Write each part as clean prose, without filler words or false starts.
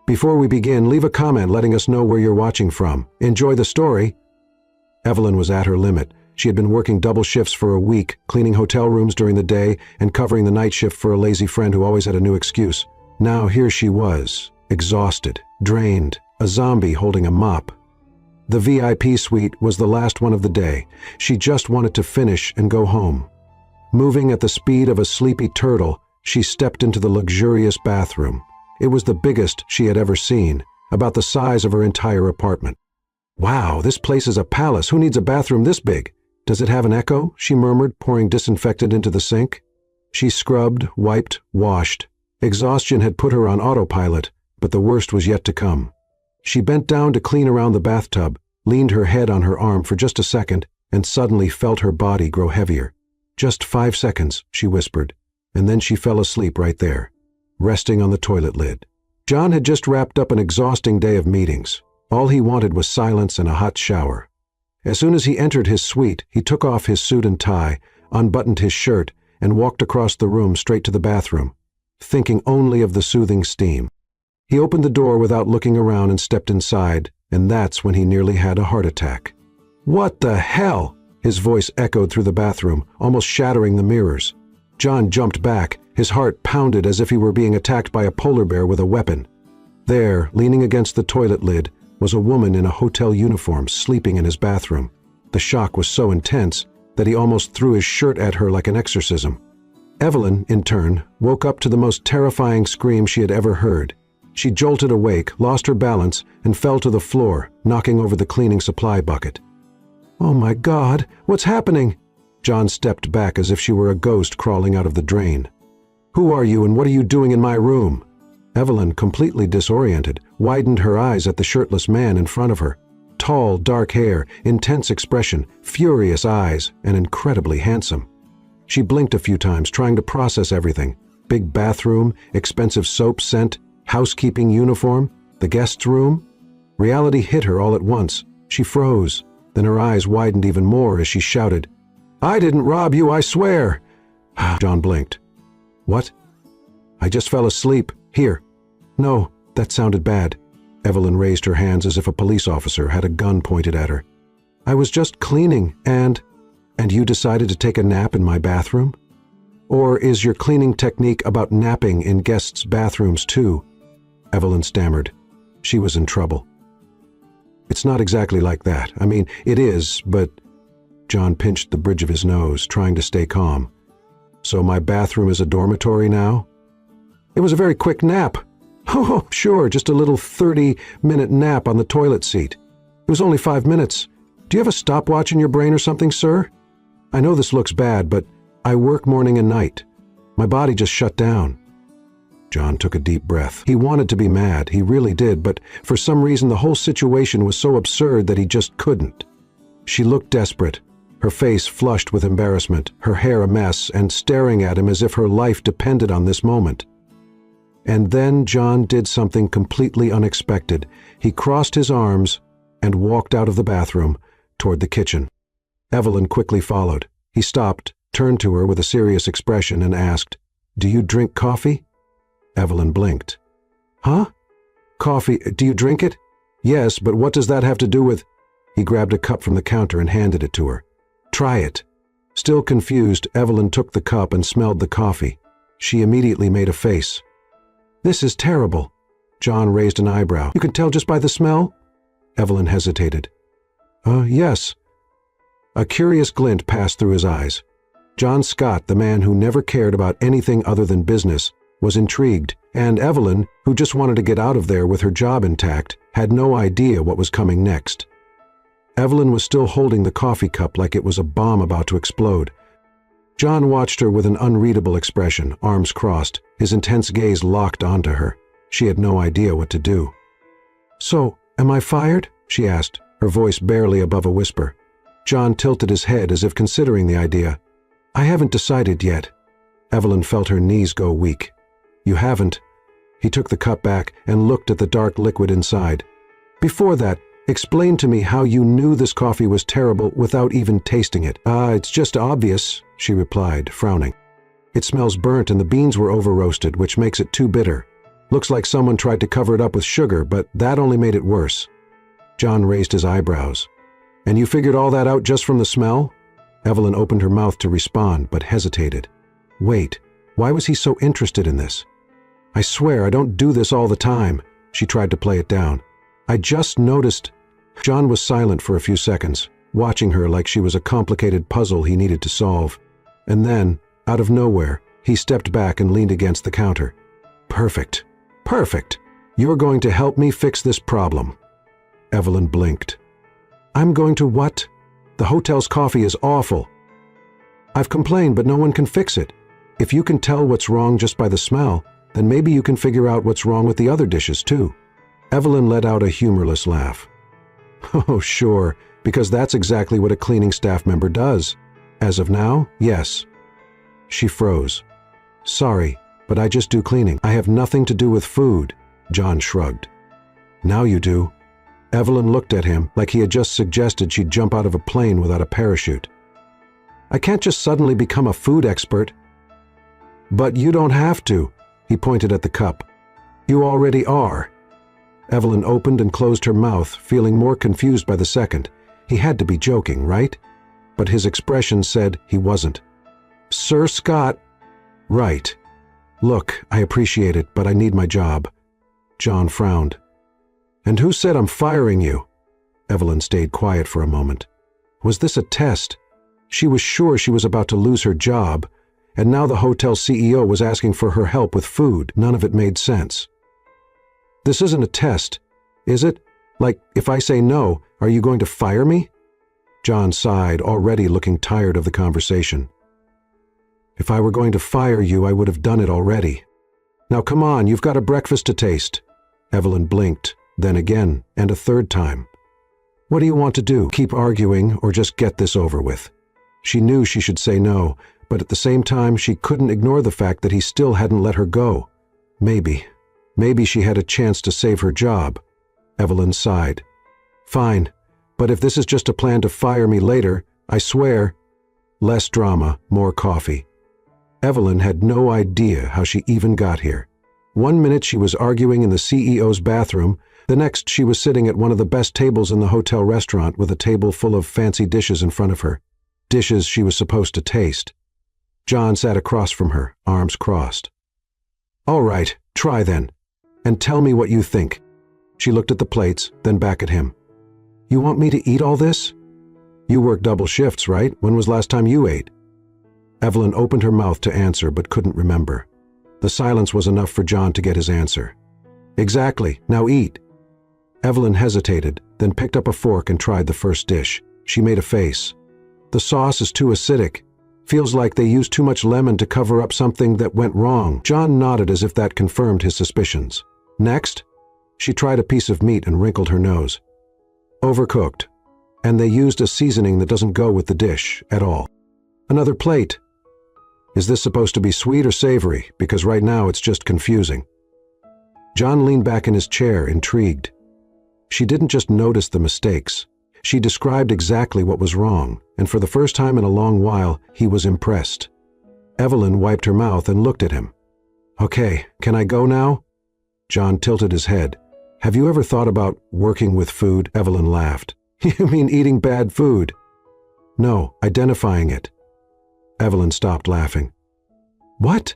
Before we begin, leave a comment letting us know where you're watching from. Enjoy the story. Evelyn was at her limit. She had been working double shifts for a week, cleaning hotel rooms during the day and covering the night shift for a lazy friend who always had a new excuse. Now here she was, exhausted, drained, a zombie holding a mop. The VIP suite was the last one of the day. She just wanted to finish and go home. Moving at the speed of a sleepy turtle, she stepped into the luxurious bathroom. It was the biggest she had ever seen, about the size of her entire apartment. Wow, this place is a palace. Who needs a bathroom this big? Does it have an echo? She murmured, pouring disinfectant into the sink. She scrubbed, wiped, washed. Exhaustion had put her on autopilot, but the worst was yet to come. She bent down to clean around the bathtub, leaned her head on her arm for just a second, and suddenly felt her body grow heavier. "Just 5 seconds," she whispered, and then she fell asleep right there, resting on the toilet lid. John had just wrapped up an exhausting day of meetings. All he wanted was silence and a hot shower. As soon as he entered his suite, he took off his suit and tie, unbuttoned his shirt, and walked across the room straight to the bathroom, thinking only of the soothing steam. He opened the door without looking around and stepped inside, and that's when he nearly had a heart attack. "What the hell?" His voice echoed through the bathroom, almost shattering the mirrors. John jumped back, his heart pounded as if he were being attacked by a polar bear with a weapon. There, leaning against the toilet lid, was a woman in a hotel uniform sleeping in his bathroom. The shock was so intense that he almost threw his shirt at her like an exorcism. Evelyn, in turn, woke up to the most terrifying scream she had ever heard. She jolted awake, lost her balance, and fell to the floor, knocking over the cleaning supply bucket. "Oh my God, what's happening?" John stepped back as if she were a ghost crawling out of the drain. "Who are you and what are you doing in my room?" Evelyn, completely disoriented, widened her eyes at the shirtless man in front of her. Tall, dark hair, intense expression, furious eyes, and incredibly handsome. She blinked a few times, trying to process everything. Big bathroom, expensive soap scent, housekeeping uniform, the guest's room. Reality hit her all at once. She froze. Then her eyes widened even more as she shouted, "I didn't rob you, I swear!" John blinked. "What?" "I just fell asleep. Here." "No, that sounded bad." Evelyn raised her hands as if a police officer had a gun pointed at her. "I was just cleaning and you decided to take a nap in my bathroom? Or is your cleaning technique about napping in guests' bathrooms too?" Evelyn stammered. She was in trouble. "It's not exactly like that. I mean, it is, but..." John pinched the bridge of his nose, trying to stay calm. "So my bathroom is a dormitory now?" "It was a very quick nap." "Oh, sure, just a little 30-minute nap on the toilet seat. It was only 5 minutes. Do you have a stopwatch in your brain or something, sir? I know this looks bad, but I work morning and night. My body just shut down." John took a deep breath. He wanted to be mad, he really did, but for some reason the whole situation was so absurd that he just couldn't. She looked desperate, her face flushed with embarrassment, her hair a mess, and staring at him as if her life depended on this moment. And then John did something completely unexpected. He crossed his arms and walked out of the bathroom toward the kitchen. Evelyn quickly followed. He stopped, turned to her with a serious expression, and asked, "Do you drink coffee?" Evelyn blinked. "Huh? Coffee, do you drink it?" "Yes, but what does that have to do with..." He grabbed a cup from the counter and handed it to her. "Try it." Still confused, Evelyn took the cup and smelled the coffee. She immediately made a face. "This is terrible." John raised an eyebrow. "You can tell just by the smell?" Evelyn hesitated. Yes." A curious glint passed through his eyes. John Scott, the man who never cared about anything other than business, was intrigued, and Evelyn, who just wanted to get out of there with her job intact, had no idea what was coming next. Evelyn was still holding the coffee cup like it was a bomb about to explode. John watched her with an unreadable expression, arms crossed, his intense gaze locked onto her. She had no idea what to do. "So, am I fired?" she asked, her voice barely above a whisper. John tilted his head as if considering the idea. "I haven't decided yet." Evelyn felt her knees go weak. "You haven't?" He took the cup back and looked at the dark liquid inside. "Before that, explain to me how you knew this coffee was terrible without even tasting it." It's just obvious," she replied, frowning. "It smells burnt and the beans were over-roasted, which makes it too bitter." Looks like someone tried to cover it up with sugar, but that only made it worse. John raised his eyebrows. And you figured all that out just from the smell? Evelyn opened her mouth to respond, but hesitated. Wait, why was he so interested in this? I swear I don't do this all the time. She tried to play it down. I just noticed. John was silent for a few seconds, watching her like she was a complicated puzzle he needed to solve. And then, out of nowhere, he stepped back and leaned against the counter. Perfect. Perfect. You're going to help me fix this problem. Evelyn blinked. I'm going to what? The hotel's coffee is awful. I've complained, but no one can fix it. If you can tell what's wrong just by the smell, then maybe you can figure out what's wrong with the other dishes too. Evelyn let out a humorless laugh. Oh, sure, because that's exactly what a cleaning staff member does. As of now, yes. She froze. Sorry, but I just do cleaning. I have nothing to do with food. John shrugged. Now you do. Evelyn looked at him like he had just suggested she'd jump out of a plane without a parachute. I can't just suddenly become a food expert. But you don't have to, he pointed at the cup. You already are. Evelyn opened and closed her mouth, feeling more confused by the second. He had to be joking, right? But his expression said he wasn't. Sir Scott. Right. Look, I appreciate it, but I need my job. John frowned. And who said I'm firing you? Evelyn stayed quiet for a moment. Was this a test? She was sure she was about to lose her job, and now the hotel CEO was asking for her help with food. None of it made sense. This isn't a test, is it? Like, if I say no, are you going to fire me? John sighed, already looking tired of the conversation. If I were going to fire you, I would have done it already. Now come on, you've got a breakfast to taste. Evelyn blinked, then again, and a third time. What do you want to do? Keep arguing or just get this over with? She knew she should say no, but at the same time she couldn't ignore the fact that he still hadn't let her go. Maybe she had a chance to save her job. Evelyn sighed. Fine, but if this is just a plan to fire me later, I swear. Less drama, more coffee. Evelyn had no idea how she even got here. 1 minute she was arguing in the CEO's bathroom, the next she was sitting at one of the best tables in the hotel restaurant with a table full of fancy dishes in front of her. Dishes she was supposed to taste. John sat across from her, arms crossed. All right, try then. And tell me what you think. She looked at the plates, then back at him. You want me to eat all this? You work double shifts, right? When was last time you ate? Evelyn opened her mouth to answer but couldn't remember. The silence was enough for John to get his answer. Exactly, now eat. Evelyn hesitated, then picked up a fork and tried the first dish. She made a face. The sauce is too acidic. Feels like they used too much lemon to cover up something that went wrong. John nodded as if that confirmed his suspicions. Next, she tried a piece of meat and wrinkled her nose. Overcooked. And they used a seasoning that doesn't go with the dish at all. Another plate. Is this supposed to be sweet or savory? Because right now it's just confusing. John leaned back in his chair, intrigued. She didn't just notice the mistakes. She described exactly what was wrong, and for the first time in a long while, he was impressed. Evelyn wiped her mouth and looked at him. Okay, can I go now? John tilted his head. Have you ever thought about working with food? Evelyn laughed. You mean eating bad food? No, identifying it. Evelyn stopped laughing. What?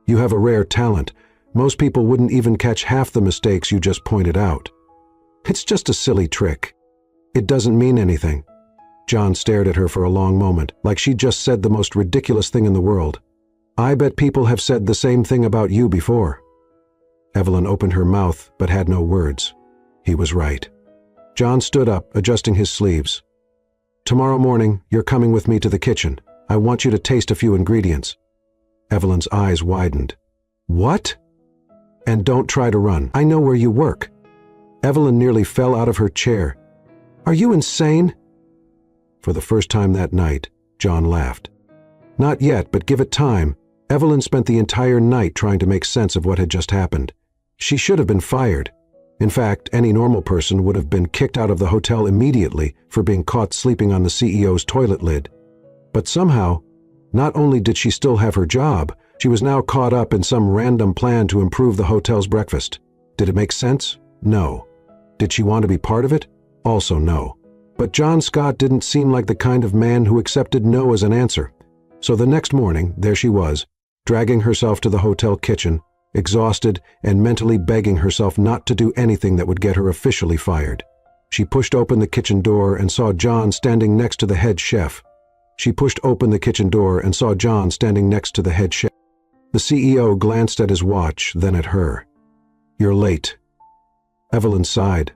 You have a rare talent. Most people wouldn't even catch half the mistakes you just pointed out. It's just a silly trick. It doesn't mean anything. John stared at her for a long moment, like she'd just said the most ridiculous thing in the world. I bet people have said the same thing about you before. Evelyn opened her mouth, but had no words. He was right. John stood up, adjusting his sleeves. Tomorrow morning, you're coming with me to the kitchen. I want you to taste a few ingredients. Evelyn's eyes widened. What? And don't try to run. I know where you work. Evelyn nearly fell out of her chair. Are you insane? For the first time that night, John laughed. Not yet, but give it time. Evelyn spent the entire night trying to make sense of what had just happened. She should have been fired. In fact, any normal person would have been kicked out of the hotel immediately for being caught sleeping on the CEO's toilet lid. But somehow, not only did she still have her job, She was now caught up in some random plan to improve the hotel's breakfast. Did it make sense? No. Did she want to be part of it? Also no. But John Scott didn't seem like the kind of man who accepted no as an answer. So the next morning, there she was, dragging herself to the hotel kitchen, exhausted and mentally begging herself not to do anything that would get her officially fired. She pushed open the kitchen door and saw John standing next to the head chef. The CEO glanced at his watch, then at her. "You're late." Evelyn sighed.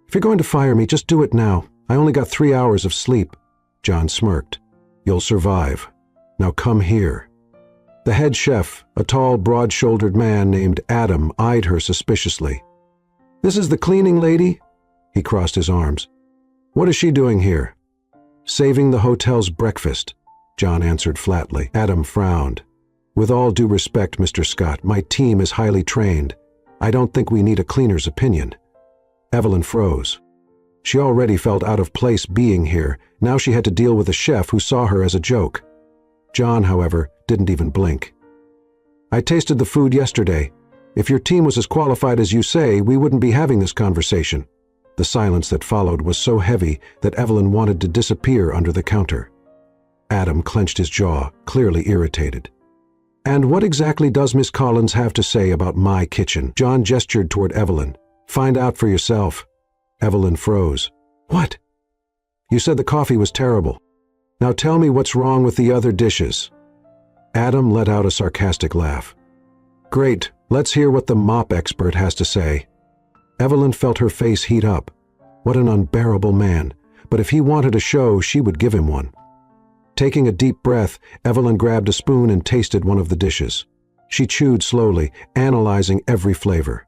"If you're going to fire me, just do it now. I only got 3 hours of sleep." John smirked. "You'll survive. Now come here." The head chef, a tall, broad-shouldered man named Adam, eyed her suspiciously. "This is the cleaning lady?" He crossed his arms. "What is she doing here?" "Saving the hotel's breakfast," John answered flatly. Adam frowned. "With all due respect, Mr. Scott, my team is highly trained. I don't think we need a cleaner's opinion." Evelyn froze. She already felt out of place being here. Now she had to deal with a chef who saw her as a joke. John, however, didn't even blink. "I tasted the food yesterday. If your team was as qualified as you say, we wouldn't be having this conversation." The silence that followed was so heavy that Evelyn wanted to disappear under the counter. Adam clenched his jaw, clearly irritated. "And what exactly does Miss Collins have to say about my kitchen?" John gestured toward Evelyn. "Find out for yourself." Evelyn froze. "What?" "You said the coffee was terrible. Now tell me what's wrong with the other dishes." Adam let out a sarcastic laugh. "Great, let's hear what the mop expert has to say." Evelyn felt her face heat up. What an unbearable man, but if he wanted a show, she would give him one. Taking a deep breath, Evelyn grabbed a spoon and tasted one of the dishes. She chewed slowly, analyzing every flavor.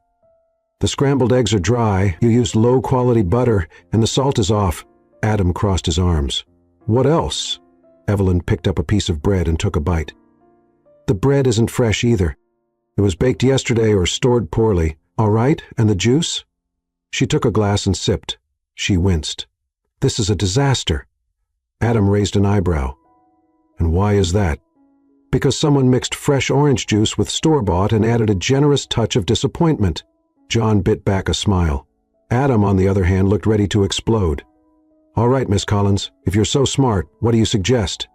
"The scrambled eggs are dry, you used low-quality butter, and the salt is off." Adam crossed his arms. "What else?" Evelyn picked up a piece of bread and took a bite. "The bread isn't fresh either. It was baked yesterday or stored poorly. All right, and the juice?" She took a glass and sipped. She winced. "This is a disaster." Adam raised an eyebrow. "And why is that?" "Because someone mixed fresh orange juice with store-bought and added a generous touch of disappointment." John bit back a smile. Adam, on the other hand, looked ready to explode. "All right, Miss Collins, if you're so smart, what do you suggest?"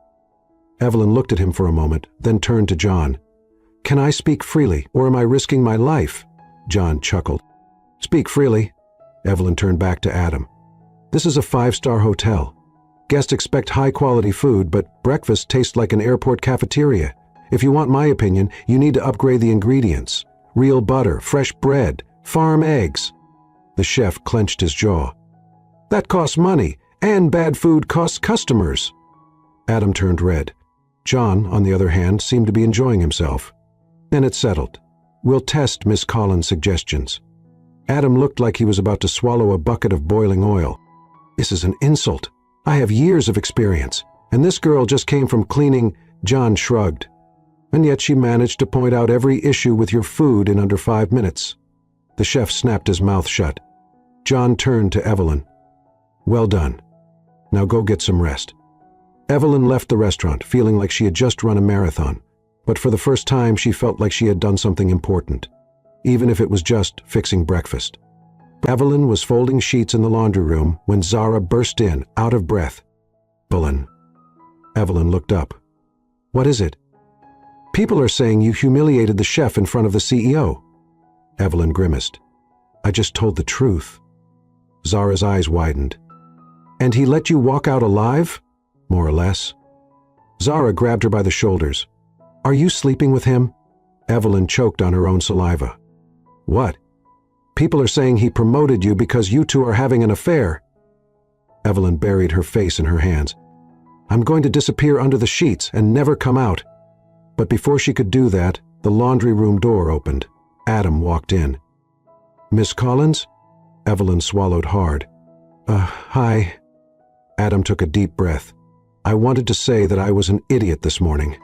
Evelyn looked at him for a moment, then turned to John. "Can I speak freely, or am I risking my life?" John chuckled. "Speak freely." Evelyn turned back to Adam. "This is a 5-star hotel. Guests expect high-quality food, but breakfast tastes like an airport cafeteria. If you want my opinion, you need to upgrade the ingredients. Real butter, fresh bread, farm eggs." The chef clenched his jaw. "That costs money, and bad food costs customers." Adam turned red. John, on the other hand, seemed to be enjoying himself. Then it settled. "We'll test Miss Collins' suggestions." Adam looked like he was about to swallow a bucket of boiling oil. "This is an insult. I have years of experience, and this girl just came from cleaning." John shrugged. "And yet she managed to point out every issue with your food in under 5 minutes." The chef snapped his mouth shut. John turned to Evelyn. "Well done. Now go get some rest." Evelyn left the restaurant, feeling like she had just run a marathon. But for the first time, she felt like she had done something important, even if it was just fixing breakfast. Evelyn was folding sheets in the laundry room when Zara burst in, out of breath. "Evelyn." Evelyn looked up. "What is it?" "People are saying you humiliated the chef in front of the CEO." Evelyn grimaced. "I just told the truth." Zara's eyes widened. "And he let you walk out alive?" "More or less." Zara grabbed her by the shoulders. "Are you sleeping with him?" Evelyn choked on her own saliva. "What?" "People are saying he promoted you because you two are having an affair." Evelyn buried her face in her hands. "I'm going to disappear under the sheets and never come out." But before she could do that, the laundry room door opened. Adam walked in. "Miss Collins?" Evelyn swallowed hard. Hi." Adam took a deep breath. "I wanted to say that I was an idiot this morning."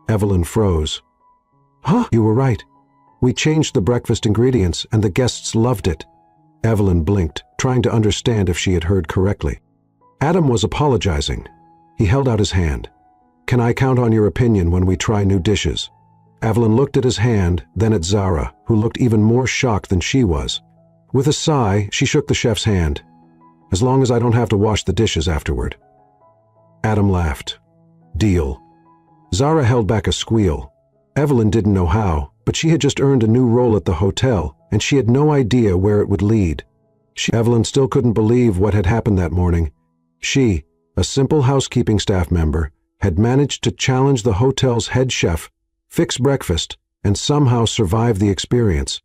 Evelyn froze. "Huh? You were right. We changed the breakfast ingredients and the guests loved it." Evelyn blinked, trying to understand if she had heard correctly. Adam was apologizing. He held out his hand. "Can I count on your opinion when we try new dishes?" Evelyn looked at his hand, then at Zara, who looked even more shocked than she was. With a sigh, she shook the chef's hand. As long as I don't have to wash the dishes afterward. Adam laughed. Deal. Zara held back a squeal. Evelyn didn't know how, but she had just earned a new role at the hotel, and she had no idea where it would lead. Evelyn still couldn't believe what had happened that morning. She, a simple housekeeping staff member, had managed to challenge the hotel's head chef, fix breakfast, and somehow survive the experience.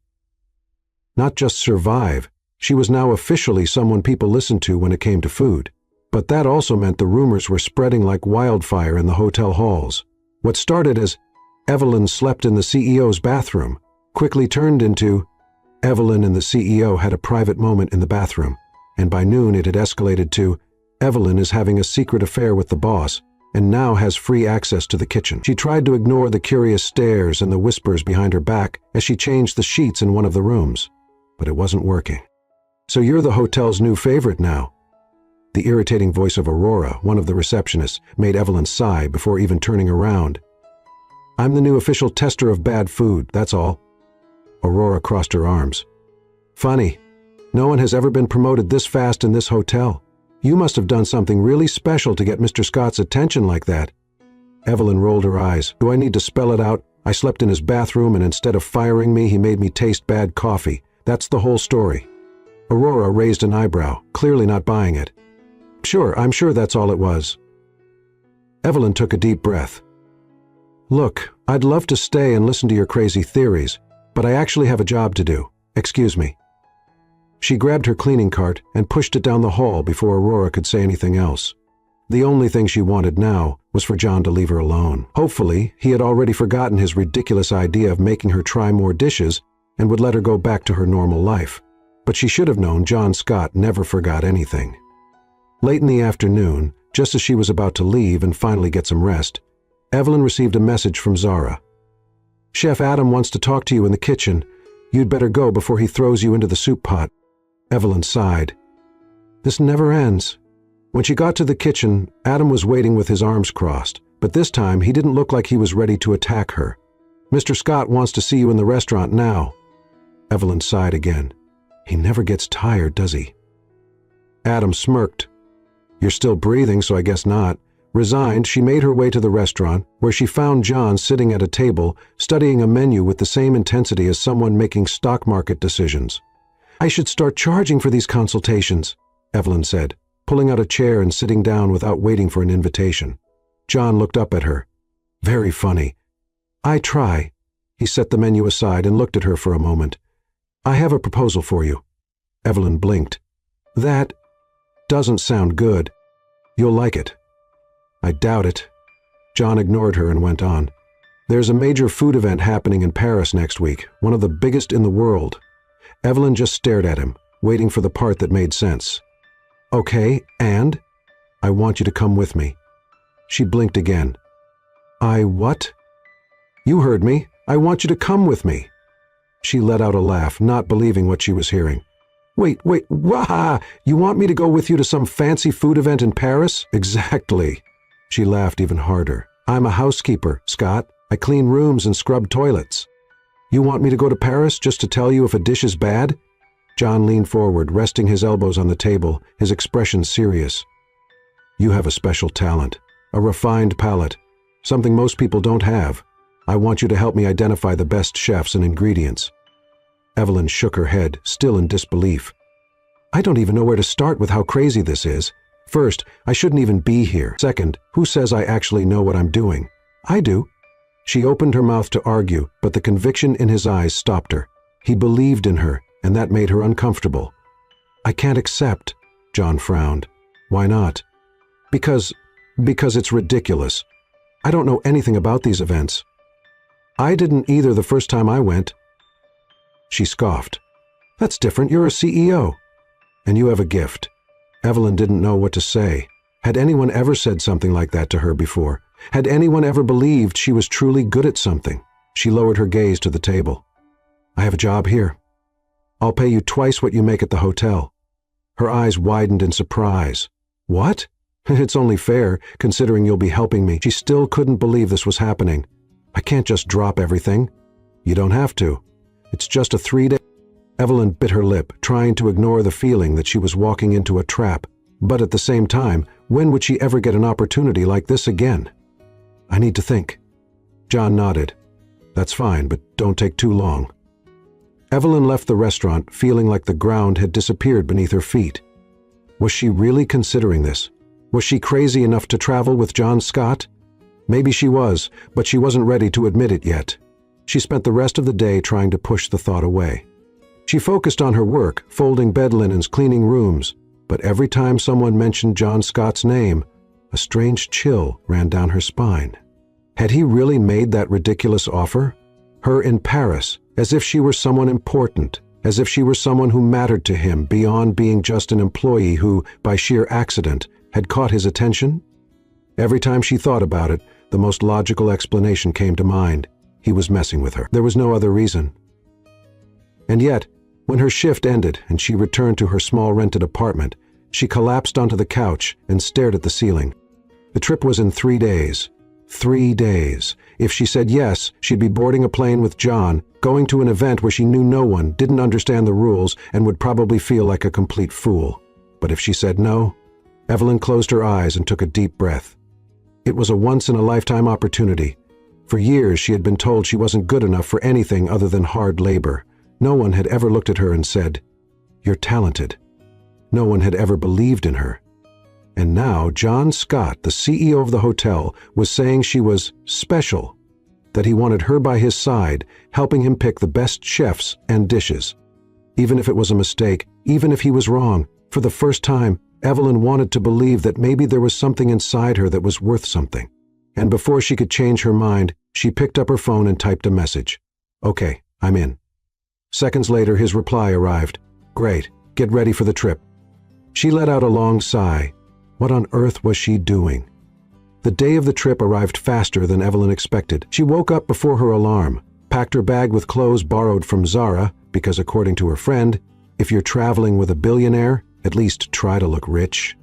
Not just survive, she was now officially someone people listened to when it came to food. But that also meant the rumors were spreading like wildfire in the hotel halls. What started as Evelyn slept in the CEO's bathroom quickly turned into Evelyn and the CEO had a private moment in the bathroom, and by noon it had escalated to Evelyn is having a secret affair with the boss and now has free access to the kitchen. She tried to ignore the curious stares and the whispers behind her back as she changed the sheets in one of the rooms, but it wasn't working. So you're the hotel's new favorite now. The irritating voice of Aurora, one of the receptionists, made Evelyn sigh before even turning around. I'm the new official tester of bad food, that's all. Aurora crossed her arms. Funny. No one has ever been promoted this fast in this hotel. You must have done something really special to get Mr. Scott's attention like that. Evelyn rolled her eyes. Do I need to spell it out? I slept in his bathroom and instead of firing me, he made me taste bad coffee. That's the whole story. Aurora raised an eyebrow, clearly not buying it. Sure, I'm sure that's all it was. Evelyn took a deep breath. Look, I'd love to stay and listen to your crazy theories, but I actually have a job to do. Excuse me. She grabbed her cleaning cart and pushed it down the hall before Aurora could say anything else. The only thing she wanted now was for John to leave her alone. Hopefully, he had already forgotten his ridiculous idea of making her try more dishes and would let her go back to her normal life. But she should have known John Scott never forgot anything. Late in the afternoon, just as she was about to leave and finally get some rest, Evelyn received a message from Zara. Chef Adam wants to talk to you in the kitchen. You'd better go before he throws you into the soup pot. Evelyn sighed. This never ends. When she got to the kitchen, Adam was waiting with his arms crossed, but this time he didn't look like he was ready to attack her. Mr. Scott wants to see you in the restaurant now. Evelyn sighed again. He never gets tired, does he? Adam smirked. You're still breathing, so I guess not. Resigned, she made her way to the restaurant, where she found John sitting at a table, studying a menu with the same intensity as someone making stock market decisions. I should start charging for these consultations, Evelyn said, pulling out a chair and sitting down without waiting for an invitation. John looked up at her. Very funny. I try. He set the menu aside and looked at her for a moment. I have a proposal for you. Evelyn blinked. That doesn't sound good. You'll like it. I doubt it. John ignored her and went on. There's a major food event happening in Paris next week, one of the biggest in the world. Evelyn just stared at him, waiting for the part that made sense. Okay, and? I want you to come with me. She blinked again. I what? You heard me. I want you to come with me. She let out a laugh, not believing what she was hearing. Wait, wah! You want me to go with you to some fancy food event in Paris? Exactly. She laughed even harder. I'm a housekeeper, Scott. I clean rooms and scrub toilets. You want me to go to Paris just to tell you if a dish is bad? John leaned forward, resting his elbows on the table, his expression serious. You have a special talent, a refined palate, something most people don't have. I want you to help me identify the best chefs and ingredients. Evelyn shook her head, still in disbelief. I don't even know where to start with how crazy this is. First, I shouldn't even be here. Second, who says I actually know what I'm doing? I do. She opened her mouth to argue, but the conviction in his eyes stopped her. He believed in her, and that made her uncomfortable. I can't accept, John frowned. Why not? Because it's ridiculous. I don't know anything about these events. I didn't either the first time I went. She scoffed. That's different. You're a CEO. And you have a gift. Evelyn didn't know what to say. Had anyone ever said something like that to her before? Had anyone ever believed she was truly good at something? She lowered her gaze to the table. I have a job here. I'll pay you twice what you make at the hotel. Her eyes widened in surprise. What? It's only fair, considering you'll be helping me. She still couldn't believe this was happening. I can't just drop everything. You don't have to. It's just a 3-day. Evelyn bit her lip, trying to ignore the feeling that she was walking into a trap. But at the same time, when would she ever get an opportunity like this again? I need to think. John nodded. That's fine, but don't take too long. Evelyn left the restaurant feeling like the ground had disappeared beneath her feet. Was she really considering this? Was she crazy enough to travel with John Scott? Maybe she was, but she wasn't ready to admit it yet. She spent the rest of the day trying to push the thought away. She focused on her work, folding bed linens, cleaning rooms, but every time someone mentioned John Scott's name, a strange chill ran down her spine. Had he really made that ridiculous offer? Her in Paris, as if she were someone important, as if she were someone who mattered to him beyond being just an employee who, by sheer accident, had caught his attention? Every time she thought about it, the most logical explanation came to mind. He was messing with her. There was no other reason. And yet, when her shift ended and she returned to her small rented apartment, she collapsed onto the couch and stared at the ceiling. The trip was in 3 days. 3 days. If she said yes, she'd be boarding a plane with John, going to an event where she knew no one, didn't understand the rules, and would probably feel like a complete fool. But if she said no, Evelyn closed her eyes and took a deep breath. It was a once-in-a-lifetime opportunity. For years, she had been told she wasn't good enough for anything other than hard labor. No one had ever looked at her and said, "You're talented." No one had ever believed in her. And now John Scott, the CEO of the hotel, was saying she was special, that he wanted her by his side, helping him pick the best chefs and dishes. Even if it was a mistake, even if he was wrong, for the first time, Evelyn wanted to believe that maybe there was something inside her that was worth something. And before she could change her mind, she picked up her phone and typed a message. "Okay, I'm in." Seconds later, his reply arrived. "Great, get ready for the trip." She let out a long sigh. What on earth was she doing? The day of the trip arrived faster than Evelyn expected. She woke up before her alarm, packed her bag with clothes borrowed from Zara, because according to her friend, if you're traveling with a billionaire, at least try to look rich,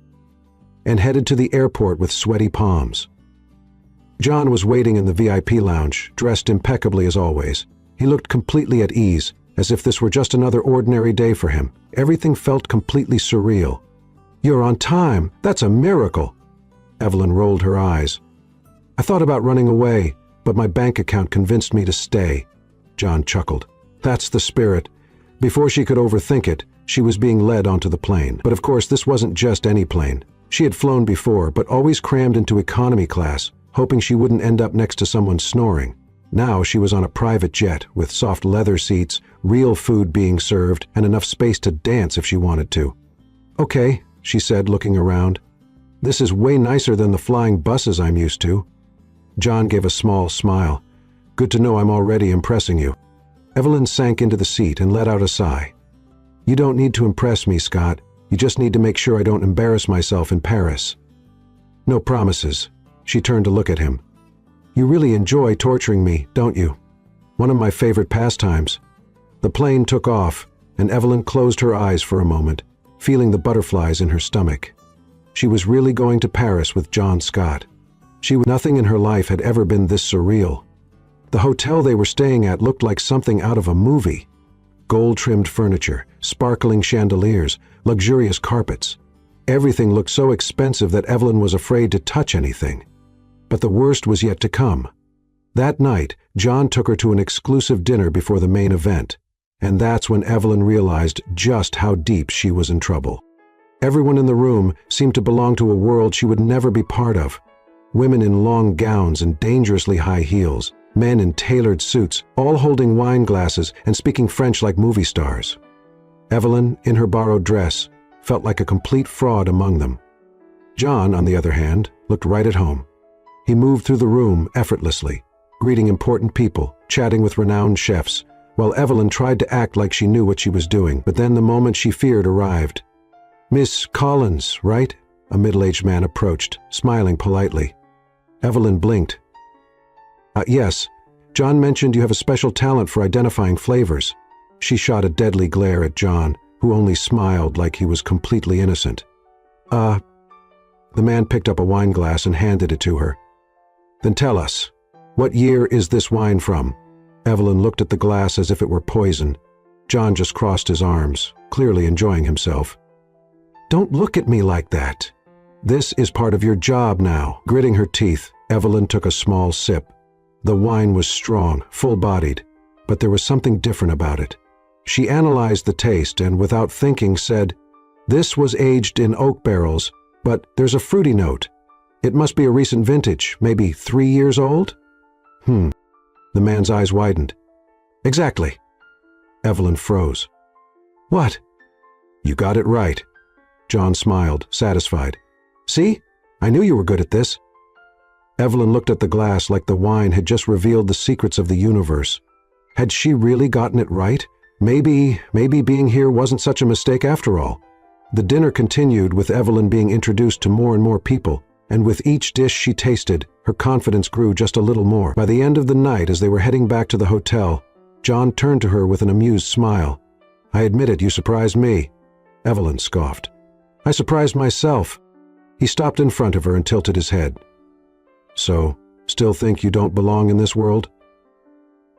and headed to the airport with sweaty palms. John was waiting in the VIP lounge, dressed impeccably as always. He looked completely at ease, as if this were just another ordinary day for him. Everything felt completely surreal. "You're on time. That's a miracle." Evelyn rolled her eyes. "I thought about running away, but my bank account convinced me to stay." John chuckled. "That's the spirit." Before she could overthink it, she was being led onto the plane. But of course, this wasn't just any plane. She had flown before, but always crammed into economy class, hoping she wouldn't end up next to someone snoring. Now she was on a private jet with soft leather seats, real food being served, and enough space to dance if she wanted to. "Okay," she said, looking around. "This is way nicer than the flying buses I'm used to." John gave a small smile. "Good to know I'm already impressing you." Evelyn sank into the seat and let out a sigh. "You don't need to impress me, Scott. You just need to make sure I don't embarrass myself in Paris." "No promises." She turned to look at him. "You really enjoy torturing me, don't you?" "One of my favorite pastimes." The plane took off, and Evelyn closed her eyes for a moment, feeling the butterflies in her stomach. She was really going to Paris with John Scott. Nothing in her life had ever been this surreal. The hotel they were staying at looked like something out of a movie. Gold-trimmed furniture, sparkling chandeliers, luxurious carpets. Everything looked so expensive that Evelyn was afraid to touch anything. But the worst was yet to come. That night, John took her to an exclusive dinner before the main event. And that's when Evelyn realized just how deep she was in trouble. Everyone in the room seemed to belong to a world she would never be part of. Women in long gowns and dangerously high heels, men in tailored suits, all holding wine glasses and speaking French like movie stars. Evelyn, in her borrowed dress, felt like a complete fraud among them. John, on the other hand, looked right at home. He moved through the room effortlessly, greeting important people, chatting with renowned chefs, while Evelyn tried to act like she knew what she was doing. But then the moment she feared arrived. "Miss Collins, right?" A middle-aged man approached, smiling politely. Evelyn blinked. Yes. John mentioned you have a special talent for identifying flavors." She shot a deadly glare at John, who only smiled like he was completely innocent. The man picked up a wine glass and handed it to her. "Then tell us, What year is this wine from? Evelyn looked at the glass as if it were poison. John just crossed his arms, clearly enjoying himself. Don't look at me like that. This is part of your job now. Gritting her teeth, Evelyn took a small sip. The wine was strong, full-bodied, but there was something different about it. She analyzed the taste and, without thinking, said, "This was aged in oak barrels, but there's a fruity note. It must be a recent vintage, maybe 3 years old?" The man's eyes widened. "Exactly." Evelyn froze. "What?" "You got it right." John smiled, satisfied. "See? I knew you were good at this." Evelyn looked at the glass like the wine had just revealed the secrets of the universe. Had she really gotten it right? Maybe being here wasn't such a mistake after all. The dinner continued with Evelyn being introduced to more and more people, and with each dish she tasted, her confidence grew just a little more. By the end of the night, as they were heading back to the hotel, John turned to her with an amused smile. "I admit it, you surprised me." Evelyn scoffed. "I surprised myself." He stopped in front of her and tilted his head. "So, still think you don't belong in this world?"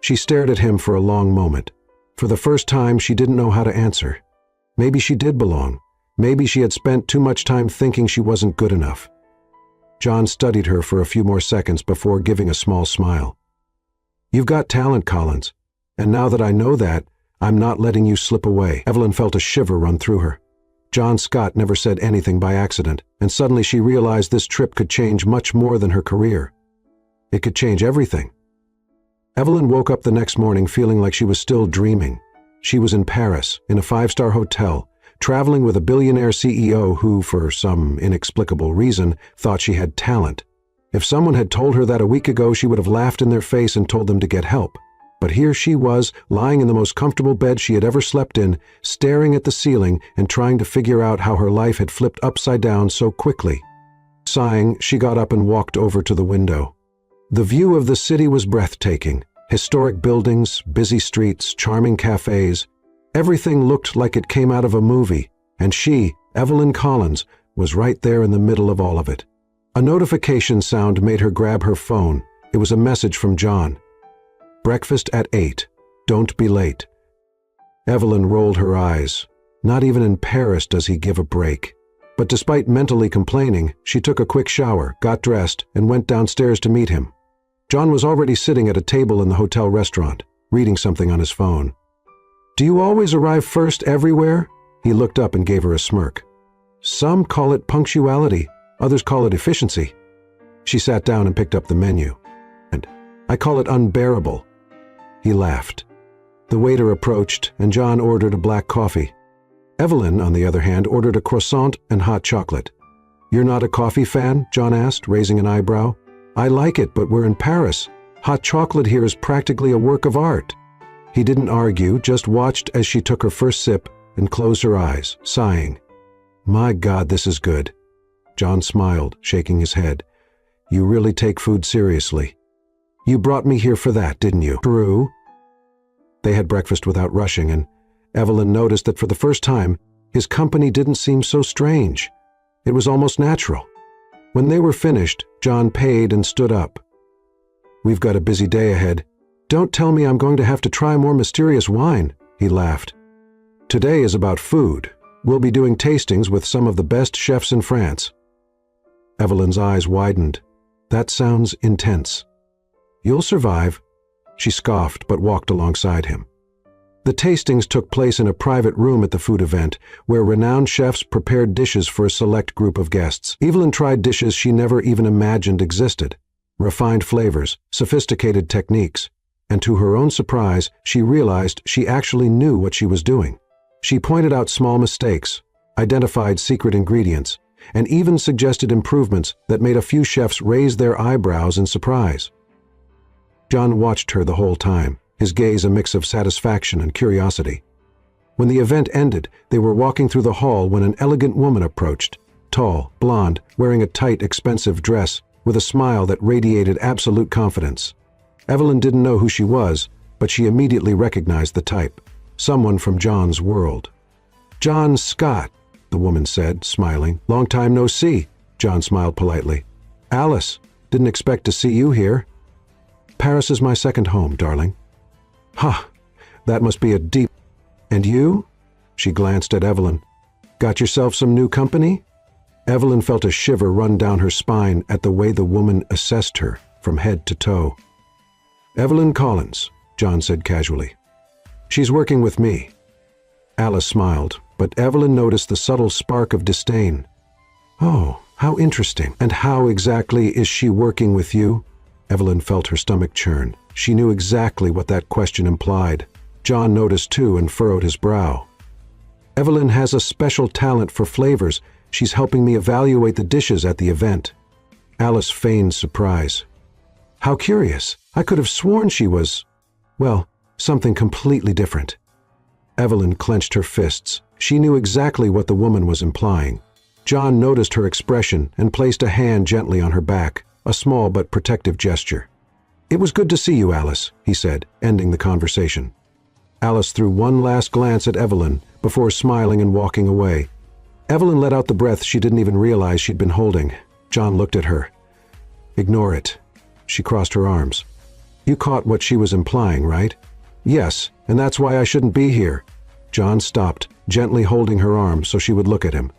She stared at him for a long moment. For the first time, she didn't know how to answer. Maybe she did belong. Maybe she had spent too much time thinking she wasn't good enough. John studied her for a few more seconds before giving a small smile. "You've got talent, Collins. And now that I know that, I'm not letting you slip away." Evelyn felt a shiver run through her. John Scott never said anything by accident, and suddenly she realized this trip could change much more than her career. It could change everything. Evelyn woke up the next morning feeling like she was still dreaming. She was in Paris, in a 5-star hotel, traveling with a billionaire CEO who, for some inexplicable reason, thought she had talent. If someone had told her that a week ago, she would have laughed in their face and told them to get help. But here she was, lying in the most comfortable bed she had ever slept in, staring at the ceiling and trying to figure out how her life had flipped upside down so quickly. Sighing, she got up and walked over to the window. The view of the city was breathtaking. Historic buildings, busy streets, charming cafes. Everything looked like it came out of a movie, and she, Evelyn Collins, was right there in the middle of all of it. A notification sound made her grab her phone. It was a message from John. "Breakfast at 8. Don't be late." Evelyn rolled her eyes. Not even in Paris does he give a break. But despite mentally complaining, she took a quick shower, got dressed, and went downstairs to meet him. John was already sitting at a table in the hotel restaurant, reading something on his phone. "Do you always arrive first everywhere?" He looked up and gave her a smirk. "Some call it punctuality, others call it efficiency." She sat down and picked up the menu. "And I call it unbearable." He laughed. The waiter approached, and John ordered a black coffee. Evelyn, on the other hand, ordered a croissant and hot chocolate. "You're not a coffee fan?" John asked, raising an eyebrow. "I like it, but we're in Paris. Hot chocolate here is practically a work of art." He didn't argue, just watched as she took her first sip and closed her eyes, sighing. "My God, this is good." John smiled, shaking his head. "You really take food seriously. You brought me here for that, didn't you?" "True." They had breakfast without rushing, and Evelyn noticed that for the first time, his company didn't seem so strange. It was almost natural. When they were finished, John paid and stood up. "We've got a busy day ahead. Don't tell me I'm going to have to try more mysterious wine," he laughed. "Today is about food. We'll be doing tastings with some of the best chefs in France." Evelyn's eyes widened. "That sounds intense." "You'll survive." She scoffed but walked alongside him. The tastings took place in a private room at the food event, where renowned chefs prepared dishes for a select group of guests. Evelyn tried dishes she never even imagined existed. Refined flavors, sophisticated techniques, and to her own surprise, she realized she actually knew what she was doing. She pointed out small mistakes, identified secret ingredients, and even suggested improvements that made a few chefs raise their eyebrows in surprise. John watched her the whole time, his gaze a mix of satisfaction and curiosity. When the event ended, they were walking through the hall when an elegant woman approached, tall, blonde, wearing a tight, expensive dress, with a smile that radiated absolute confidence. Evelyn didn't know who she was, but she immediately recognized the type, someone from John's world. "John Scott," the woman said, smiling. "Long time no see." John smiled politely. "Alice, didn't expect to see you here." Paris is my second home, darling. Ha! That must be a deep... And you? She glanced at Evelyn. Got yourself some new company? Evelyn felt a shiver run down her spine at the way the woman assessed her from head to toe. Evelyn Collins, John said casually. She's working with me. Alice smiled, but Evelyn noticed the subtle spark of disdain. Oh, how interesting. And how exactly is she working with you? Evelyn felt her stomach churn. She knew exactly what that question implied. John noticed too and furrowed his brow. Evelyn has a special talent for flavors. She's helping me evaluate the dishes at the event. Alice feigned surprise. How curious. I could have sworn she was, well, something completely different. Evelyn clenched her fists. She knew exactly what the woman was implying. John noticed her expression and placed a hand gently on her back, a small but protective gesture. It was good to see you, Alice, he said, ending the conversation. Alice threw one last glance at Evelyn before smiling and walking away. Evelyn let out the breath she didn't even realize she'd been holding. John looked at her. Ignore it. She crossed her arms. You caught what she was implying, right? Yes, and that's why I shouldn't be here. John stopped, gently holding her arm so she would look at him.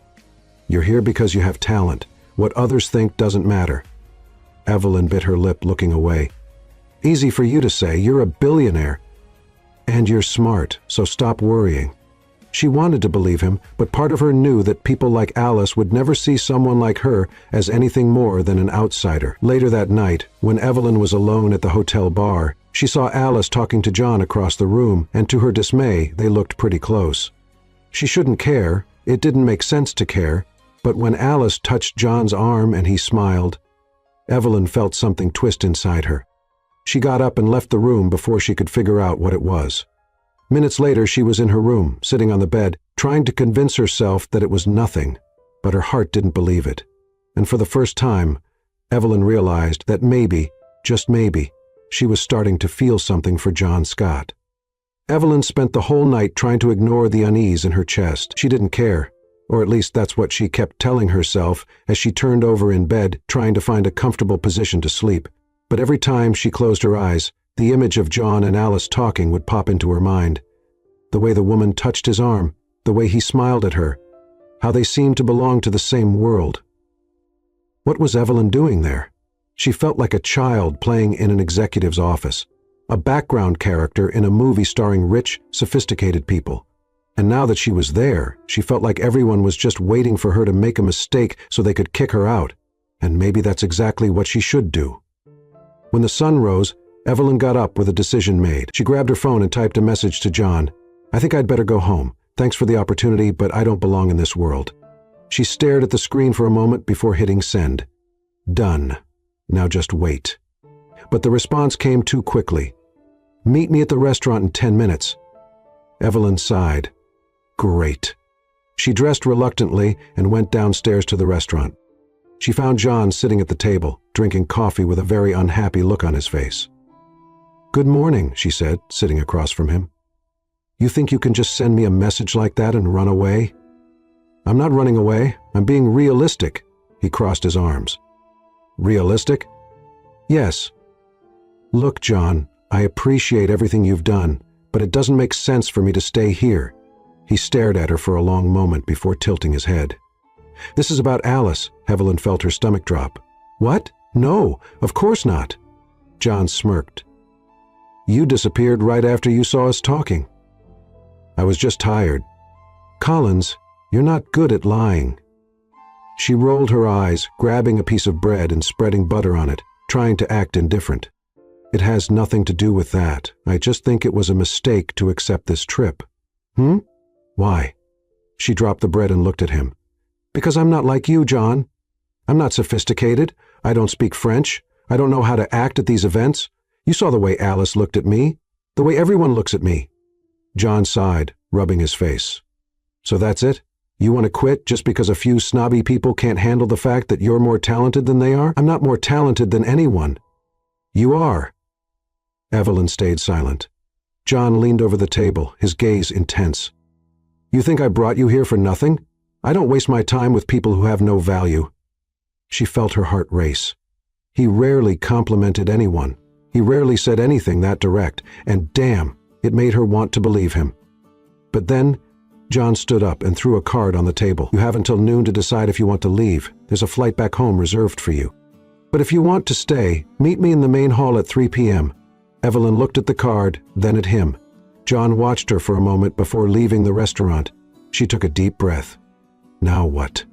You're here because you have talent. What others think doesn't matter. Evelyn bit her lip, looking away. Easy for you to say. You're a billionaire. And you're smart, so stop worrying. She wanted to believe him, but part of her knew that people like Alice would never see someone like her as anything more than an outsider. Later that night, when Evelyn was alone at the hotel bar, she saw Alice talking to John across the room, and to her dismay, they looked pretty close. She shouldn't care. It didn't make sense to care. But when Alice touched John's arm and he smiled, Evelyn felt something twist inside her. She got up and left the room before she could figure out what it was. Minutes later, she was in her room, sitting on the bed, trying to convince herself that it was nothing, but her heart didn't believe it. And for the first time, Evelyn realized that maybe, just maybe, she was starting to feel something for John Scott. Evelyn spent the whole night trying to ignore the unease in her chest. She didn't care, or at least that's what she kept telling herself as she turned over in bed, trying to find a comfortable position to sleep. But every time she closed her eyes, the image of John and Alice talking would pop into her mind. The way the woman touched his arm, the way he smiled at her, how they seemed to belong to the same world. What was Evelyn doing there? She felt like a child playing in an executive's office, a background character in a movie starring rich, sophisticated people. And now that she was there, she felt like everyone was just waiting for her to make a mistake so they could kick her out. And maybe that's exactly what she should do. When the sun rose, Evelyn got up with a decision made. She grabbed her phone and typed a message to John. I think I'd better go home. Thanks for the opportunity, but I don't belong in this world. She stared at the screen for a moment before hitting send. Done. Now just wait. But the response came too quickly. Meet me at the restaurant in 10 minutes. Evelyn sighed. Great. She dressed reluctantly and went downstairs to the restaurant. She found John sitting at the table, drinking coffee with a very unhappy look on his face. Good morning, she said, sitting across from him. You think you can just send me a message like that and run away? I'm not running away. I'm being realistic. He crossed his arms. Realistic? Yes. Look, John, I appreciate everything you've done, but it doesn't make sense for me to stay here. He stared at her for a long moment before tilting his head. This is about Alice. Evelyn felt her stomach drop. What? No, of course not. John smirked. You disappeared right after you saw us talking. I was just tired. Collins, you're not good at lying. She rolled her eyes, grabbing a piece of bread and spreading butter on it, trying to act indifferent. It has nothing to do with that. I just think it was a mistake to accept this trip. Why? She dropped the bread and looked at him. Because I'm not like you, John. I'm not sophisticated. I don't speak French. I don't know how to act at these events. You saw the way Alice looked at me, the way everyone looks at me. John sighed, rubbing his face. So that's it? You want to quit just because a few snobby people can't handle the fact that you're more talented than they are? I'm not more talented than anyone. You are. Evelyn stayed silent. John leaned over the table, his gaze intense. You think I brought you here for nothing? I don't waste my time with people who have no value. She felt her heart race. He rarely complimented anyone. He rarely said anything that direct, and damn, it made her want to believe him. But then, John stood up and threw a card on the table. You have until noon to decide if you want to leave. There's a flight back home reserved for you. But if you want to stay, meet me in the main hall at 3 p.m. Evelyn looked at the card, then at him. John watched her for a moment before leaving the restaurant. She took a deep breath. Now what?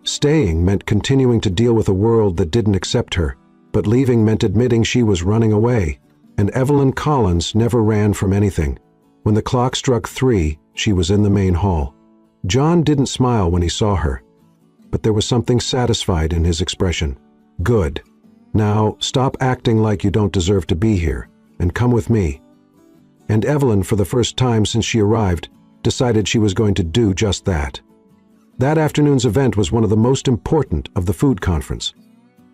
Staying meant continuing to deal with a world that didn't accept her, but leaving meant admitting she was running away. And Evelyn Collins never ran from anything. When the clock struck 3, she was in the main hall. John didn't smile when he saw her, but there was something satisfied in his expression. Good. Now, stop acting like you don't deserve to be here, and come with me. And Evelyn, for the first time since she arrived, decided she was going to do just that. That afternoon's event was one of the most important of the food conference.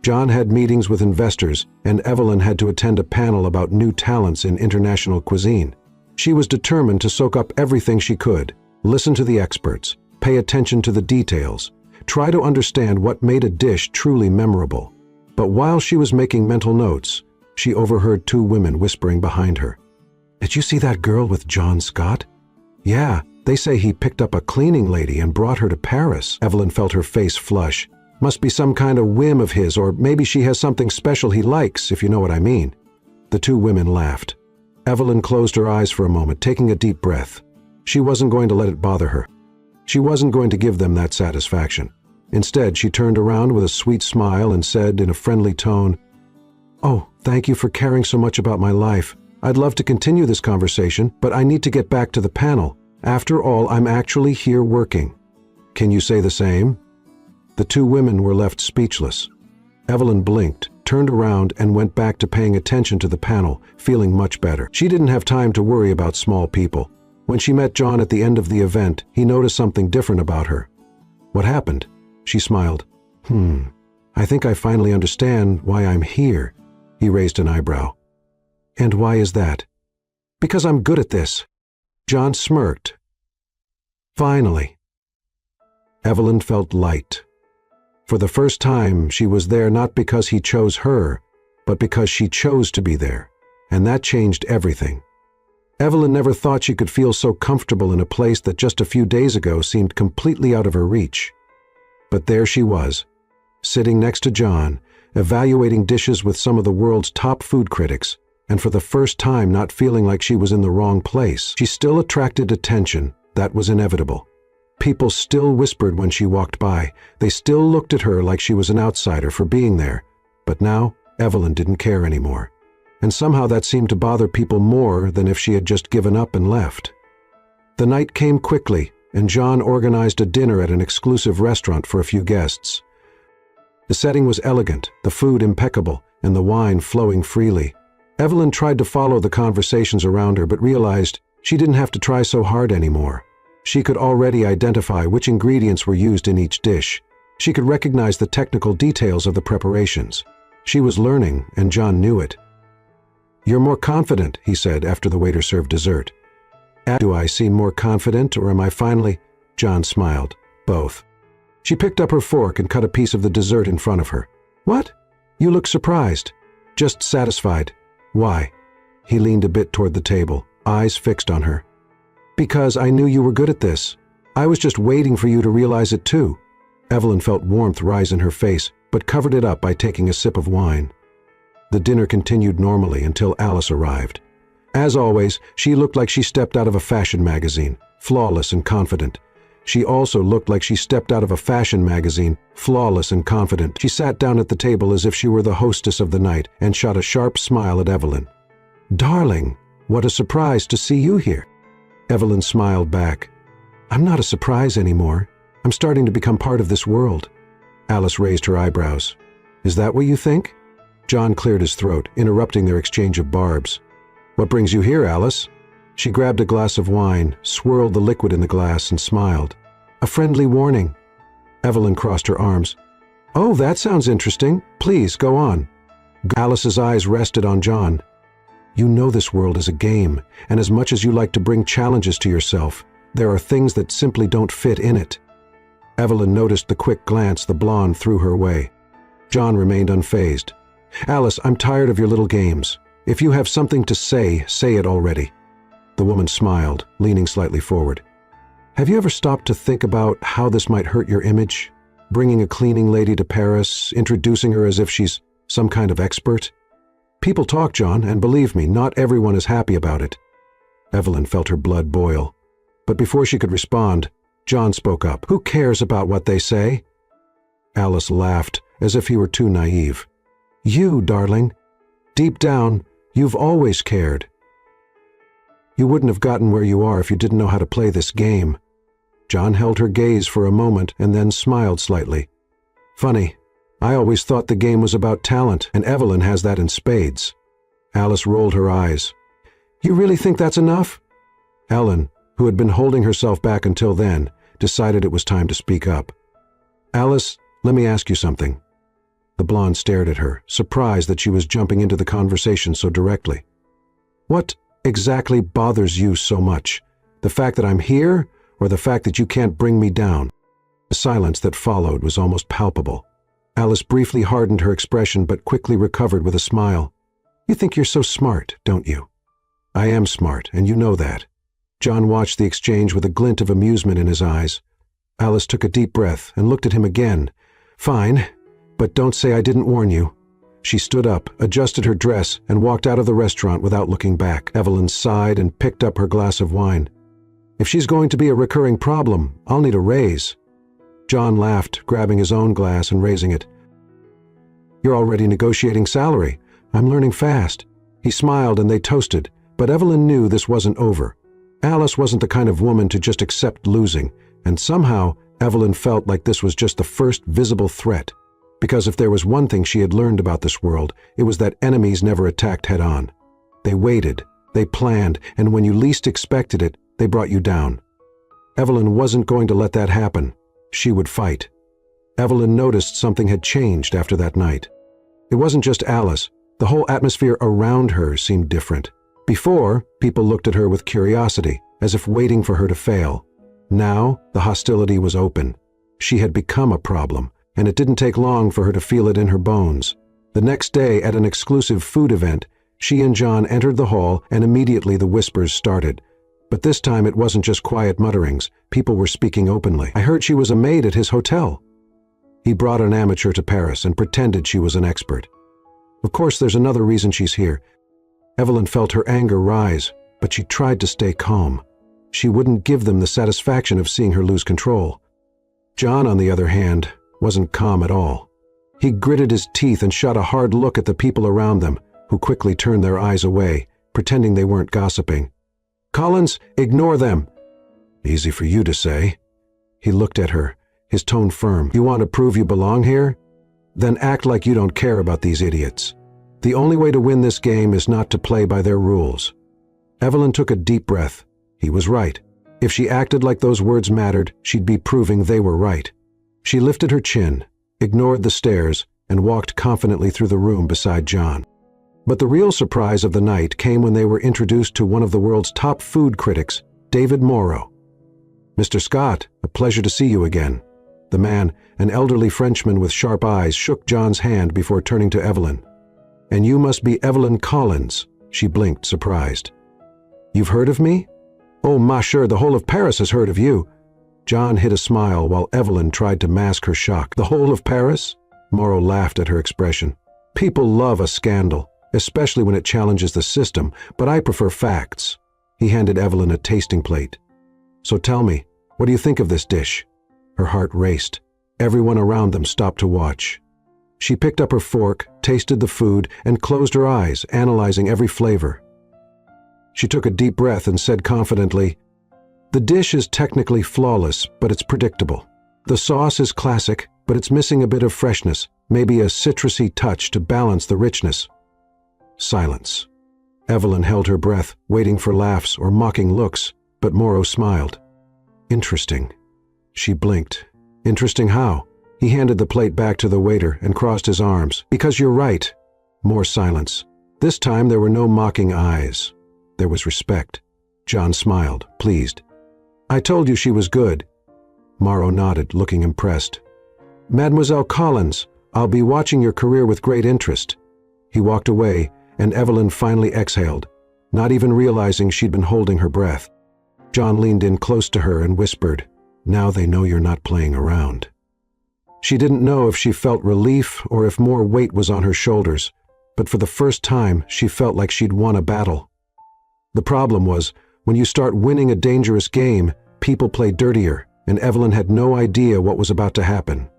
John had meetings with investors, and Evelyn had to attend a panel about new talents in international cuisine. She was determined to soak up everything she could, listen to the experts, pay attention to the details, try to understand what made a dish truly memorable. But while she was making mental notes, she overheard 2 women whispering behind her. Did you see that girl with John Scott? Yeah, they say he picked up a cleaning lady and brought her to Paris. Evelyn felt her face flush. Must be some kind of whim of his, or maybe she has something special he likes, if you know what I mean. The 2 women laughed. Evelyn closed her eyes for a moment, taking a deep breath. She wasn't going to let it bother her. She wasn't going to give them that satisfaction. Instead, she turned around with a sweet smile and said in a friendly tone, "Oh, thank you for caring so much about my life. I'd love to continue this conversation, but I need to get back to the panel. After all, I'm actually here working. Can you say the same?" The 2 women were left speechless. Evelyn blinked, turned around, and went back to paying attention to the panel, feeling much better. She didn't have time to worry about small people. When she met John at the end of the event, he noticed something different about her. "What happened?" She smiled. I think I finally understand why I'm here." He raised an eyebrow. "And why is that?" "Because I'm good at this." John smirked. Finally. Evelyn felt light. For the first time, she was there not because he chose her, but because she chose to be there, and that changed everything. Evelyn never thought she could feel so comfortable in a place that just a few days ago seemed completely out of her reach. But there she was, sitting next to John, evaluating dishes with some of the world's top food critics, and for the first time not feeling like she was in the wrong place. She still attracted attention. That was inevitable. People still whispered when she walked by. They still looked at her like she was an outsider for being there. But now, Evelyn didn't care anymore. And somehow that seemed to bother people more than if she had just given up and left. The night came quickly, and John organized a dinner at an exclusive restaurant for a few guests. The setting was elegant, the food impeccable, and the wine flowing freely. Evelyn tried to follow the conversations around her, but realized she didn't have to try so hard anymore. She could already identify which ingredients were used in each dish. She could recognize the technical details of the preparations. She was learning, and John knew it. "You're more confident," he said after the waiter served dessert. "Do I seem more confident, or am I finally—" John smiled. "Both." She picked up her fork and cut a piece of the dessert in front of her. "What? You look surprised." "Just satisfied." "Why?" He leaned a bit toward the table, eyes fixed on her. "Because I knew you were good at this. I was just waiting for you to realize it too." Evelyn felt warmth rise in her face, but covered it up by taking a sip of wine. The dinner continued normally until Alice arrived. As always, she looked like she stepped out of a fashion magazine, flawless and confident. She also looked like she stepped out of a fashion magazine, flawless and confident. She sat down at the table as if she were the hostess of the night and shot a sharp smile at Evelyn. "Darling, what a surprise to see you here." Evelyn smiled back. "I'm not a surprise anymore. I'm starting to become part of this world." Alice raised her eyebrows. "Is that what you think?" John cleared his throat, interrupting their exchange of barbs. "What brings you here, Alice?" She grabbed a glass of wine, swirled the liquid in the glass, and smiled. "A friendly warning." Evelyn crossed her arms. "Oh, that sounds interesting. Please, go on." Alice's eyes rested on John. "You know this world is a game, and as much as you like to bring challenges to yourself, there are things that simply don't fit in it." Evelyn noticed the quick glance the blonde threw her way. John remained unfazed. "Alice, I'm tired of your little games. If you have something to say, say it already." The woman smiled, leaning slightly forward. "Have you ever stopped to think about how this might hurt your image? Bringing a cleaning lady to Paris, introducing her as if she's some kind of expert? People talk, John, and believe me, not everyone is happy about it." Evelyn felt her blood boil. But before she could respond, John spoke up. "Who cares about what they say?" Alice laughed, as if he were too naive. "You, darling. Deep down, you've always cared. You wouldn't have gotten where you are if you didn't know how to play this game." John held her gaze for a moment and then smiled slightly. "Funny, I always thought the game was about talent, and Evelyn has that in spades." Alice rolled her eyes. "You really think that's enough?" Ellen, who had been holding herself back until then, decided it was time to speak up. "Alice, let me ask you something." The blonde stared at her, surprised that she was jumping into the conversation so directly. "What exactly bothers you so much? The fact that I'm here, or the fact that you can't bring me down?" The silence that followed was almost palpable. Alice briefly hardened her expression but quickly recovered with a smile. "You think you're so smart, don't you?" "I am smart, and you know that." John watched the exchange with a glint of amusement in his eyes. Alice took a deep breath and looked at him again. "Fine, but don't say I didn't warn you." She stood up, adjusted her dress, and walked out of the restaurant without looking back. Evelyn sighed and picked up her glass of wine. "If she's going to be a recurring problem, I'll need a raise." John laughed, grabbing his own glass and raising it. "You're already negotiating salary. I'm learning fast." He smiled and they toasted, but Evelyn knew this wasn't over. Alice wasn't the kind of woman to just accept losing, and somehow Evelyn felt like this was just the first visible threat. Because if there was one thing she had learned about this world, it was that enemies never attacked head-on. They waited, they planned, and when you least expected it, they brought you down. Evelyn wasn't going to let that happen. She would fight. Evelyn noticed something had changed after that night. It wasn't just Alice. The whole atmosphere around her seemed different. Before, people looked at her with curiosity, as if waiting for her to fail. Now, the hostility was open. She had become a problem, and it didn't take long for her to feel it in her bones. The next day, at an exclusive food event, she and John entered the hall, and immediately the whispers started. But this time it wasn't just quiet mutterings. People were speaking openly. "I heard she was a maid at his hotel." He brought an amateur to Paris and pretended she was an expert. "Of course, there's another reason she's here." Evelyn felt her anger rise, but she tried to stay calm. She wouldn't give them the satisfaction of seeing her lose control. John, on the other hand, wasn't calm at all. He gritted his teeth and shot a hard look at the people around them, who quickly turned their eyes away, pretending they weren't gossiping. "Collins, ignore them." "Easy for you to say." He looked at her, his tone firm. "You want to prove you belong here? Then act like you don't care about these idiots. The only way to win this game is not to play by their rules." Evelyn took a deep breath. He was right. If she acted like those words mattered, she'd be proving they were right. She lifted her chin, ignored the stares, and walked confidently through the room beside John. But the real surprise of the night came when they were introduced to one of the world's top food critics, David Morrow. "Mr. Scott, a pleasure to see you again." The man, an elderly Frenchman with sharp eyes, shook John's hand before turning to Evelyn. "And you must be Evelyn Collins." She blinked, surprised. "You've heard of me?" "Oh, ma chère, the whole of Paris has heard of you." John hid a smile while Evelyn tried to mask her shock. "The whole of Paris?" Morrow laughed at her expression. "People love a scandal, especially when it challenges the system, but I prefer facts." He handed Evelyn a tasting plate. "So tell me, what do you think of this dish?" Her heart raced. Everyone around them stopped to watch. She picked up her fork, tasted the food, and closed her eyes, analyzing every flavor. She took a deep breath and said confidently, "The dish is technically flawless, but it's predictable. The sauce is classic, but it's missing a bit of freshness, maybe a citrusy touch to balance the richness." Silence. Evelyn held her breath, waiting for laughs or mocking looks, but Morrow smiled. "Interesting." She blinked. "Interesting how?" He handed the plate back to the waiter and crossed his arms. "Because you're right." More silence. This time there were no mocking eyes. There was respect. John smiled, pleased. "I told you she was good." Morrow nodded, looking impressed. "Mademoiselle Collins, I'll be watching your career with great interest." He walked away, and Evelyn finally exhaled, not even realizing she'd been holding her breath. John leaned in close to her and whispered, "Now they know you're not playing around." She didn't know if she felt relief or if more weight was on her shoulders, but for the first time she felt like she'd won a battle. The problem was, when you start winning a dangerous game, people play dirtier, and Evelyn had no idea what was about to happen.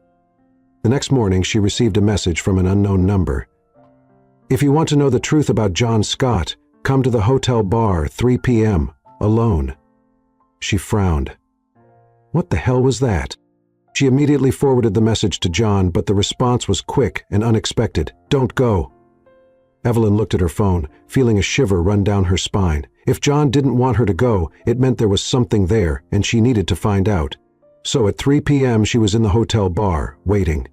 The next morning she received a message from an unknown number. "If you want to know the truth about John Scott, come to the hotel bar 3 p.m., alone." She frowned. What the hell was that? She immediately forwarded the message to John, but the response was quick and unexpected. "Don't go." Evelyn looked at her phone, feeling a shiver run down her spine. If John didn't want her to go, it meant there was something there, and she needed to find out. So at 3 p.m. she was in the hotel bar, waiting.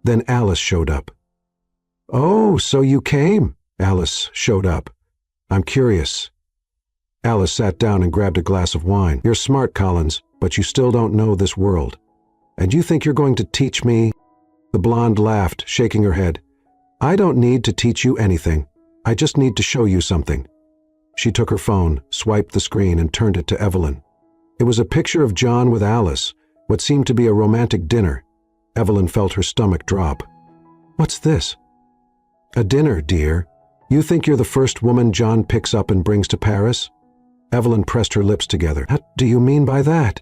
Then Alice showed up. "Oh, so you came?" Alice showed up. "I'm curious." Alice sat down and grabbed a glass of wine. "You're smart, Collins, but you still don't know this world. And you think you're going to teach me?" The blonde laughed, shaking her head. "I don't need to teach you anything. I just need to show you something." She took her phone, swiped the screen, and turned it to Evelyn. It was a picture of John with Alice, what seemed to be a romantic dinner. Evelyn felt her stomach drop. "What's this?" "A dinner, dear. You think you're the first woman John picks up and brings to Paris?" Evelyn pressed her lips together. "What do you mean by that?"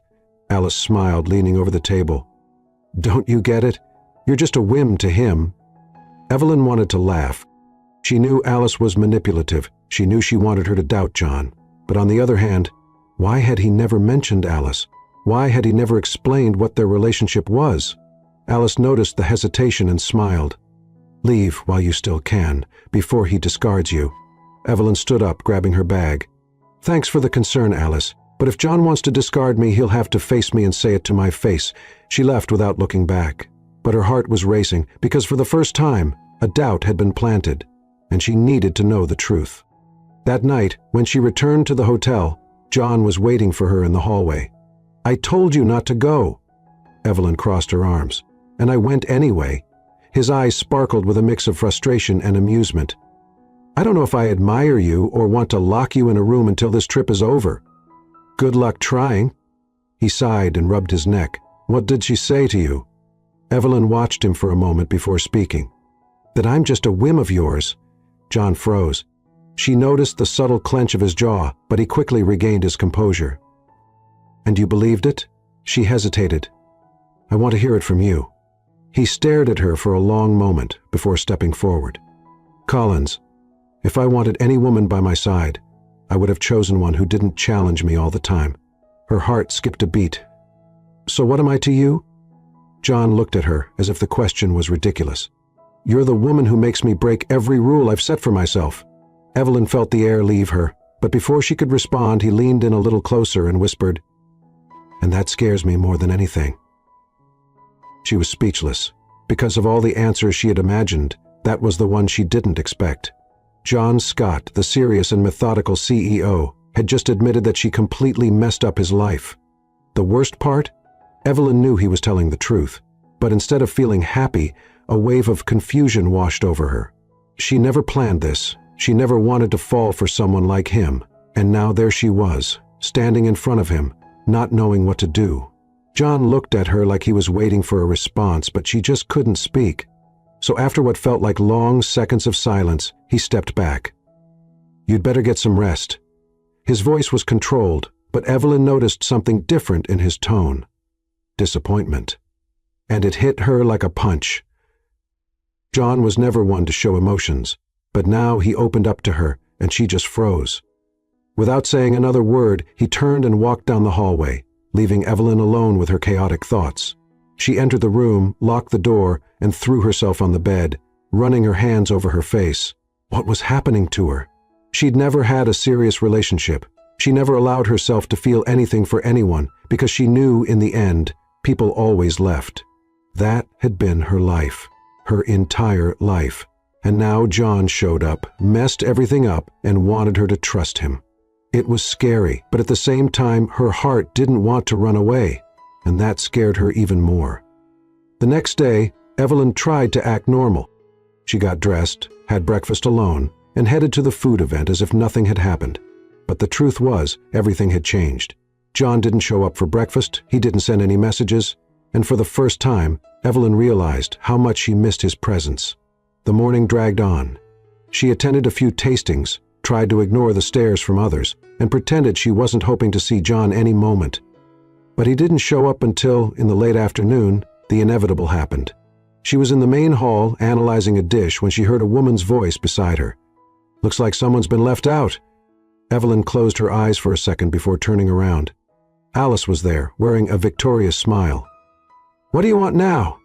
Alice smiled, leaning over the table. "Don't you get it? You're just a whim to him." Evelyn wanted to laugh. She knew Alice was manipulative. She knew she wanted her to doubt John. But on the other hand, why had he never mentioned Alice? Why had he never explained what their relationship was? Alice noticed the hesitation and smiled. "Leave while you still can, before he discards you." Evelyn stood up, grabbing her bag. "Thanks for the concern, Alice, but if John wants to discard me, he'll have to face me and say it to my face." She left without looking back. But her heart was racing, because for the first time, a doubt had been planted, and she needed to know the truth. That night, when she returned to the hotel, John was waiting for her in the hallway. "I told you not to go." Evelyn crossed her arms. "And I went anyway." His eyes sparkled with a mix of frustration and amusement. "I don't know if I admire you or want to lock you in a room until this trip is over." "Good luck trying." He sighed and rubbed his neck. "What did she say to you?" Evelyn watched him for a moment before speaking. "That I'm just a whim of yours." John froze. She noticed the subtle clench of his jaw, but he quickly regained his composure. "And you believed it?" She hesitated. "I want to hear it from you." He stared at her for a long moment before stepping forward. "Collins, if I wanted any woman by my side, I would have chosen one who didn't challenge me all the time." Her heart skipped a beat. "So what am I to you?" John looked at her as if the question was ridiculous. "You're the woman who makes me break every rule I've set for myself." Evelyn felt the air leave her, but before she could respond, he leaned in a little closer and whispered, "And that scares me more than anything." She was speechless. Because of all the answers she had imagined, that was the one she didn't expect. John Scott, the serious and methodical CEO, had just admitted that she completely messed up his life. The worst part? Evelyn knew he was telling the truth, but instead of feeling happy, a wave of confusion washed over her. She never planned this. She never wanted to fall for someone like him, and now there she was, standing in front of him, not knowing what to do. John looked at her like he was waiting for a response, but she just couldn't speak. So after what felt like long seconds of silence, he stepped back. "You'd better get some rest." His voice was controlled, but Evelyn noticed something different in his tone. Disappointment. And it hit her like a punch. John was never one to show emotions, but now he opened up to her, and she just froze. Without saying another word, he turned and walked down the hallway, leaving Evelyn alone with her chaotic thoughts. She entered the room, locked the door, and threw herself on the bed, running her hands over her face. What was happening to her? She'd never had a serious relationship. She never allowed herself to feel anything for anyone because she knew in the end, people always left. That had been her life, her entire life. And now John showed up, messed everything up, and wanted her to trust him. It was scary, but at the same time, her heart didn't want to run away, and that scared her even more. The next day, Evelyn tried to act normal. She got dressed, had breakfast alone, and headed to the food event as if nothing had happened. But the truth was, everything had changed. John didn't show up for breakfast, he didn't send any messages, and for the first time, Evelyn realized how much she missed his presence. The morning dragged on. She attended a few tastings, tried to ignore the stares from others, and pretended she wasn't hoping to see John any moment. But he didn't show up until, in the late afternoon, the inevitable happened. She was in the main hall analyzing a dish when she heard a woman's voice beside her. "Looks like someone's been left out." Evelyn closed her eyes for a second before turning around. Alice was there, wearing a victorious smile. "What do you want now?"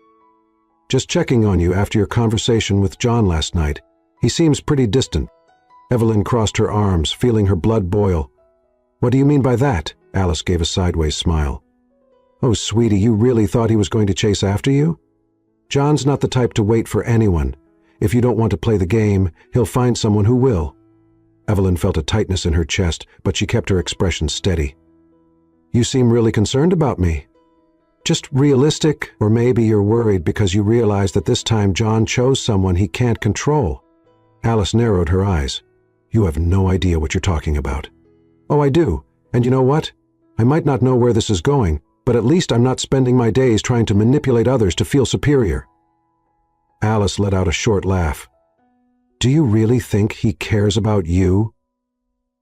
"Just checking on you after your conversation with John last night. He seems pretty distant." Evelyn crossed her arms, feeling her blood boil. "What do you mean by that?" Alice gave a sideways smile. "Oh, sweetie, you really thought he was going to chase after you? John's not the type to wait for anyone. If you don't want to play the game, he'll find someone who will." Evelyn felt a tightness in her chest, but she kept her expression steady. "You seem really concerned about me." "Just realistic, or maybe you're worried because you realize that this time John chose someone he can't control." Alice narrowed her eyes. "You have no idea what you're talking about." "Oh, I do. And you know what? I might not know where this is going, but at least I'm not spending my days trying to manipulate others to feel superior." Alice let out a short laugh. "Do you really think he cares about you?"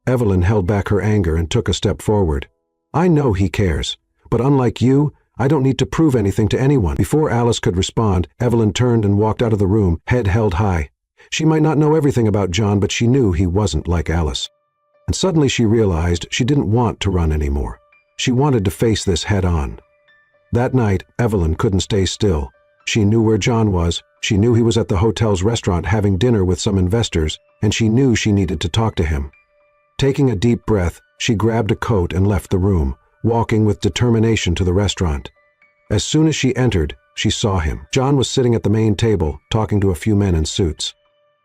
Evelyn held back her anger and took a step forward. "I know he cares, but unlike you, I don't need to prove anything to anyone." Before Alice could respond, Evelyn turned and walked out of the room, head held high. She might not know everything about John, but she knew he wasn't like Alice. And suddenly she realized she didn't want to run anymore. She wanted to face this head on. That night, Evelyn couldn't stay still. She knew where John was, she knew he was at the hotel's restaurant having dinner with some investors, and she knew she needed to talk to him. Taking a deep breath, she grabbed a coat and left the room, walking with determination to the restaurant. As soon as she entered, she saw him. John was sitting at the main table, talking to a few men in suits.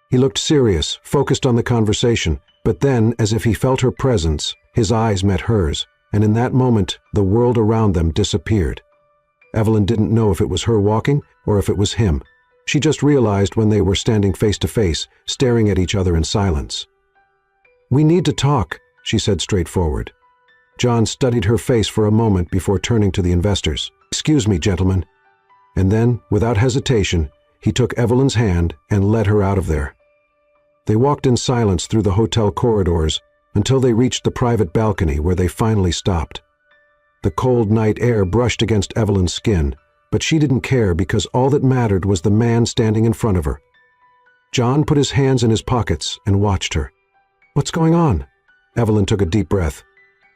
He looked serious, focused on the conversation, but then, as if he felt her presence, his eyes met hers, and in that moment, the world around them disappeared. Evelyn didn't know if it was her walking or if it was him. She just realized when they were standing face to face, staring at each other in silence. "We need to talk," she said straightforward. John studied her face for a moment before turning to the investors. "Excuse me, gentlemen." And then, without hesitation, he took Evelyn's hand and led her out of there. They walked in silence through the hotel corridors until they reached the private balcony where they finally stopped. The cold night air brushed against Evelyn's skin, but she didn't care because all that mattered was the man standing in front of her. John put his hands in his pockets and watched her. "What's going on?" Evelyn took a deep breath.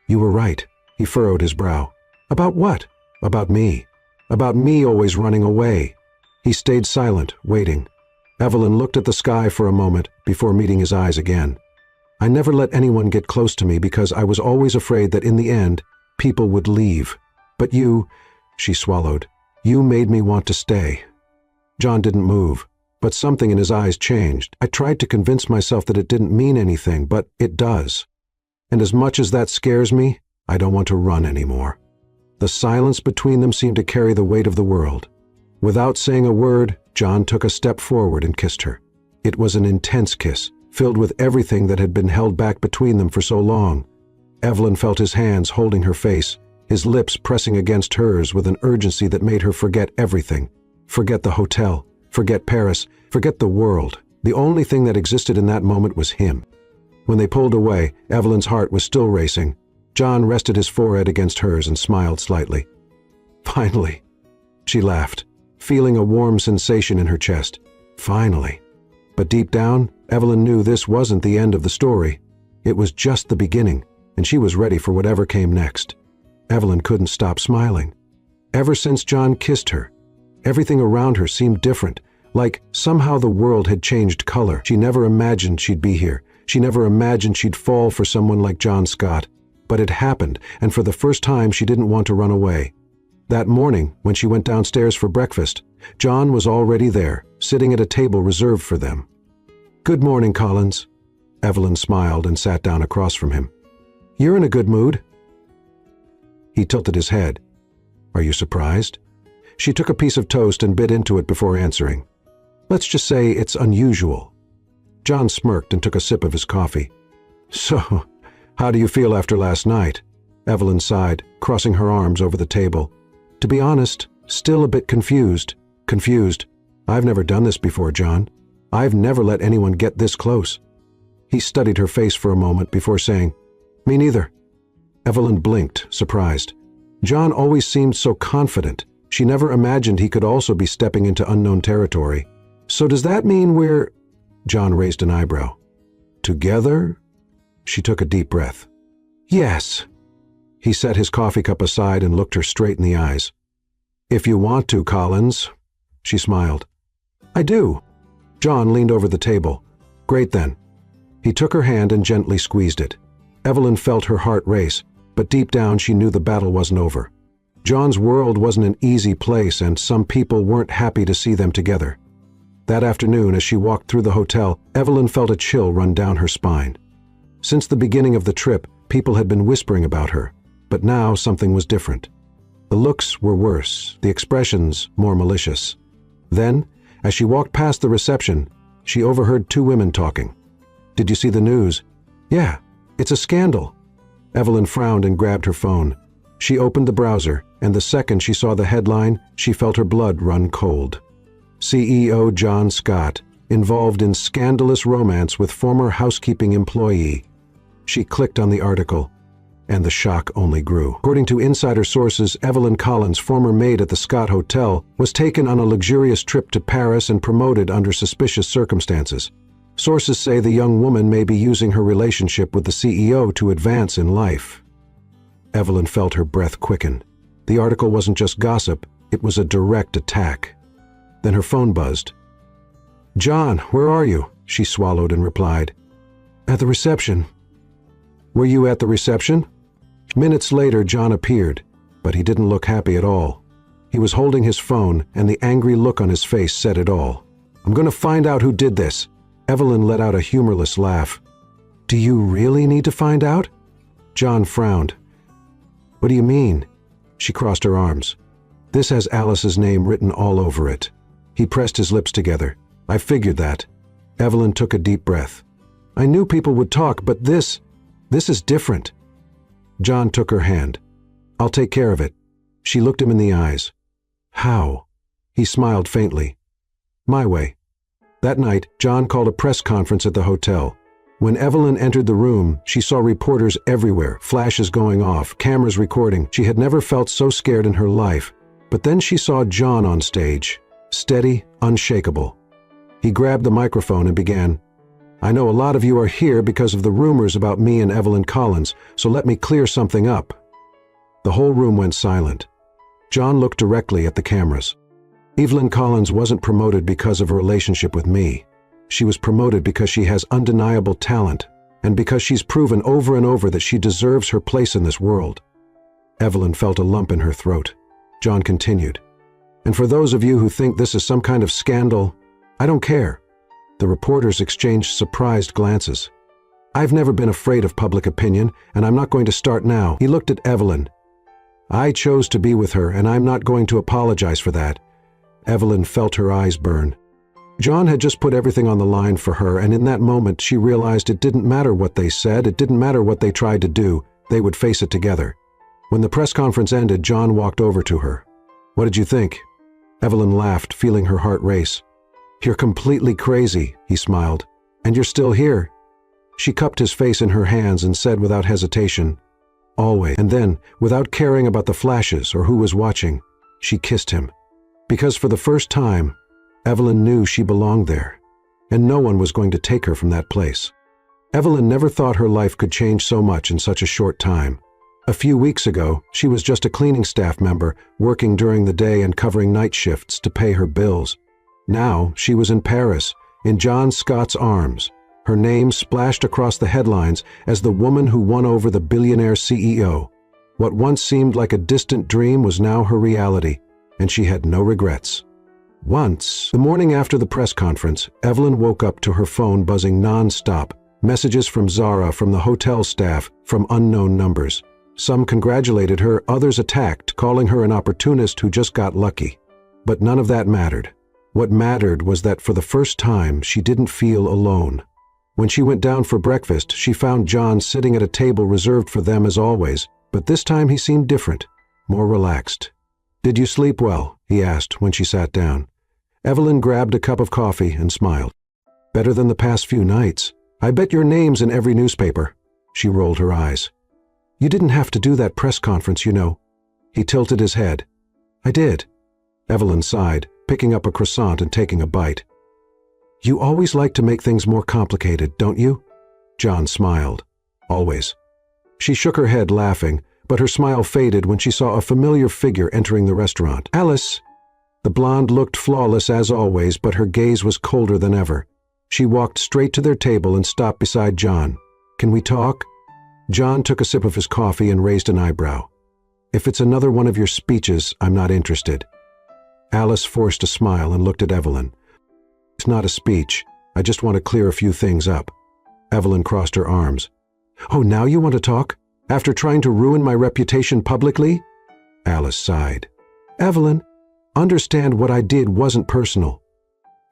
"You were right." He furrowed his brow. "About what?" "About me. About me always running away." He stayed silent, waiting. Evelyn looked at the sky for a moment before meeting his eyes again. "I never let anyone get close to me because I was always afraid that in the end, people would leave. But you," she swallowed, "you made me want to stay." John didn't move, but something in his eyes changed. "I tried to convince myself that it didn't mean anything, but it does. And as much as that scares me, I don't want to run anymore." The silence between them seemed to carry the weight of the world. Without saying a word, John took a step forward and kissed her. It was an intense kiss, filled with everything that had been held back between them for so long. Evelyn felt his hands holding her face, his lips pressing against hers with an urgency that made her forget everything. Forget the hotel, forget Paris, forget the world. The only thing that existed in that moment was him. When they pulled away, Evelyn's heart was still racing. John rested his forehead against hers and smiled slightly. "Finally," she laughed, feeling a warm sensation in her chest. "Finally." But deep down, Evelyn knew this wasn't the end of the story. It was just the beginning, and she was ready for whatever came next. Evelyn couldn't stop smiling. Ever since John kissed her, everything around her seemed different, like somehow the world had changed color. She never imagined she'd be here. She never imagined she'd fall for someone like John Scott. But it happened, and for the first time she didn't want to run away. That morning, when she went downstairs for breakfast, John was already there, sitting at a table reserved for them. "Good morning, Collins." Evelyn smiled and sat down across from him. "You're in a good mood." He tilted his head. "Are you surprised?" She took a piece of toast and bit into it before answering. "Let's just say it's unusual." John smirked and took a sip of his coffee. "So, how do you feel after last night?" Evelyn sighed, crossing her arms over the table. "To be honest, still a bit confused." "Confused? I've never done this before, John. I've never let anyone get this close." He studied her face for a moment before saying, "Me neither." Evelyn blinked, surprised. John always seemed so confident. She never imagined he could also be stepping into unknown territory. "So does that mean we're—" John raised an eyebrow. "Together?" She took a deep breath. "Yes." He set his coffee cup aside and looked her straight in the eyes. "If you want to, Collins." She smiled. "I do." John leaned over the table. "Great then." He took her hand and gently squeezed it. Evelyn felt her heart race, but deep down she knew the battle wasn't over. John's world wasn't an easy place, and some people weren't happy to see them together. That afternoon, as she walked through the hotel, Evelyn felt a chill run down her spine. Since the beginning of the trip, people had been whispering about her, but now something was different. The looks were worse, the expressions more malicious. Then, as she walked past the reception, she overheard two women talking. "Did you see the news?" "Yeah, it's a scandal." Evelyn frowned and grabbed her phone. She opened the browser, and the second she saw the headline, she felt her blood run cold. CEO John Scott, involved in scandalous romance with former housekeeping employee. She clicked on the article, and the shock only grew. According to insider sources, Evelyn Collins, former maid at the Scott Hotel, was taken on a luxurious trip to Paris and promoted under suspicious circumstances. Sources say the young woman may be using her relationship with the CEO to advance in life. Evelyn felt her breath quicken. The article wasn't just gossip, it was a direct attack. Then her phone buzzed. "John, where are you?" she swallowed and replied. "At the reception." "Were you at the reception?" Minutes later, John appeared, but he didn't look happy at all. He was holding his phone, and the angry look on his face said it all. "I'm going to find out who did this." Evelyn let out a humorless laugh. "Do you really need to find out?" John frowned. "What do you mean?" She crossed her arms. "This has Alice's name written all over it." He pressed his lips together. "I figured that." Evelyn took a deep breath. "I knew people would talk, but this is different." John took her hand. "I'll take care of it." She looked him in the eyes. "How?" He smiled faintly. "My way." That night, John called a press conference at the hotel. When Evelyn entered the room, she saw reporters everywhere, flashes going off, cameras recording. She had never felt so scared in her life. But then she saw John on stage, steady, unshakable. He grabbed the microphone and began, "I know a lot of you are here because of the rumors about me and Evelyn Collins, so let me clear something up." The whole room went silent. John looked directly at the cameras. "Evelyn Collins wasn't promoted because of her relationship with me. She was promoted because she has undeniable talent, and because she's proven over and over that she deserves her place in this world." Evelyn felt a lump in her throat. John continued, "And for those of you who think this is some kind of scandal, I don't care." The reporters exchanged surprised glances. "I've never been afraid of public opinion, and I'm not going to start now." He looked at Evelyn. "I chose to be with her, and I'm not going to apologize for that." Evelyn felt her eyes burn. John had just put everything on the line for her, and in that moment she realized it didn't matter what they said, it didn't matter what they tried to do, they would face it together. When the press conference ended, John walked over to her. "What did you think?" Evelyn laughed, feeling her heart race. "You're completely crazy," he smiled. "And you're still here." She cupped his face in her hands and said without hesitation, "Always." And then, without caring about the flashes or who was watching, she kissed him. Because for the first time, Evelyn knew she belonged there, and no one was going to take her from that place. Evelyn never thought her life could change so much in such a short time. A few weeks ago, she was just a cleaning staff member, working during the day and covering night shifts to pay her bills. Now, she was in Paris, in John Scott's arms. Her name splashed across the headlines as the woman who won over the billionaire CEO. What once seemed like a distant dream was now her reality, and she had no regrets. Once, the morning after the press conference, Evelyn woke up to her phone buzzing non-stop, messages from Zara, from the hotel staff, from unknown numbers. Some congratulated her, others attacked, calling her an opportunist who just got lucky. But none of that mattered. What mattered was that for the first time, she didn't feel alone. When she went down for breakfast, she found John sitting at a table reserved for them as always, but this time he seemed different, more relaxed. "Did you sleep well?" he asked when she sat down. Evelyn grabbed a cup of coffee and smiled. "Better than the past few nights. I bet your name's in every newspaper." She rolled her eyes. "You didn't have to do that press conference, you know." He tilted his head. "I did." Evelyn sighed, picking up a croissant and taking a bite. "You always like to make things more complicated, don't you?" John smiled. "Always." She shook her head, laughing, but her smile faded when she saw a familiar figure entering the restaurant. "Alice!" The blonde looked flawless as always, but her gaze was colder than ever. She walked straight to their table and stopped beside John. "Can we talk?" John took a sip of his coffee and raised an eyebrow. "If it's another one of your speeches, I'm not interested." Alice forced a smile and looked at Evelyn. "It's not a speech. I just want to clear a few things up." Evelyn crossed her arms. "Oh, now you want to talk? After trying to ruin my reputation publicly?" Alice sighed. "Evelyn, understand what I did wasn't personal."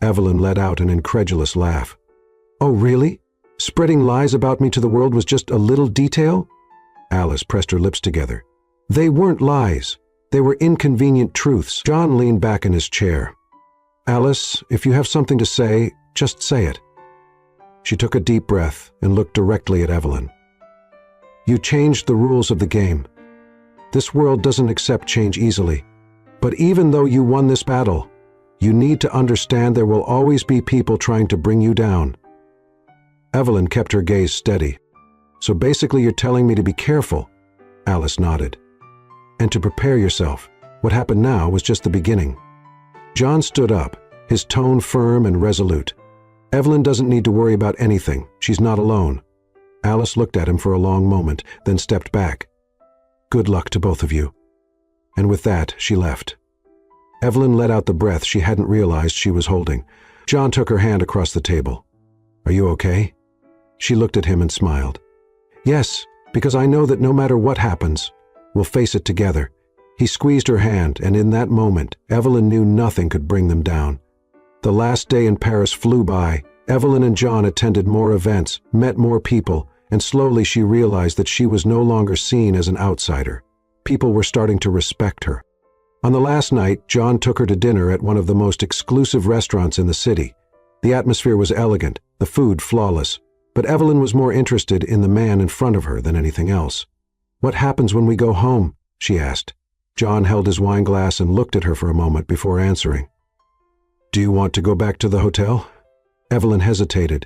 Evelyn let out an incredulous laugh. "Oh, really? Spreading lies about me to the world was just a little detail?" Alice pressed her lips together. "They weren't lies. They were inconvenient truths." John leaned back in his chair. "Alice, if you have something to say, just say it." She took a deep breath and looked directly at Evelyn. "You changed the rules of the game. This world doesn't accept change easily. But even though you won this battle, you need to understand there will always be people trying to bring you down." Evelyn kept her gaze steady. "So basically you're telling me to be careful." Alice nodded. "And to prepare yourself. What happened now was just the beginning." John stood up, his tone firm and resolute. "Evelyn doesn't need to worry about anything. She's not alone." Alice looked at him for a long moment, then stepped back. "Good luck to both of you." And with that, she left. Evelyn let out the breath she hadn't realized she was holding. John took her hand across the table. "Are you okay?" She looked at him and smiled. "Yes, because I know that no matter what happens, we'll face it together." He squeezed her hand, and in that moment, Evelyn knew nothing could bring them down. The last day in Paris flew by. Evelyn and John attended more events, met more people, and slowly she realized that she was no longer seen as an outsider. People were starting to respect her. On the last night, John took her to dinner at one of the most exclusive restaurants in the city. The atmosphere was elegant, the food flawless, but Evelyn was more interested in the man in front of her than anything else. "What happens when we go home?" she asked. John held his wine glass and looked at her for a moment before answering. "Do you want to go back to the hotel?" Evelyn hesitated.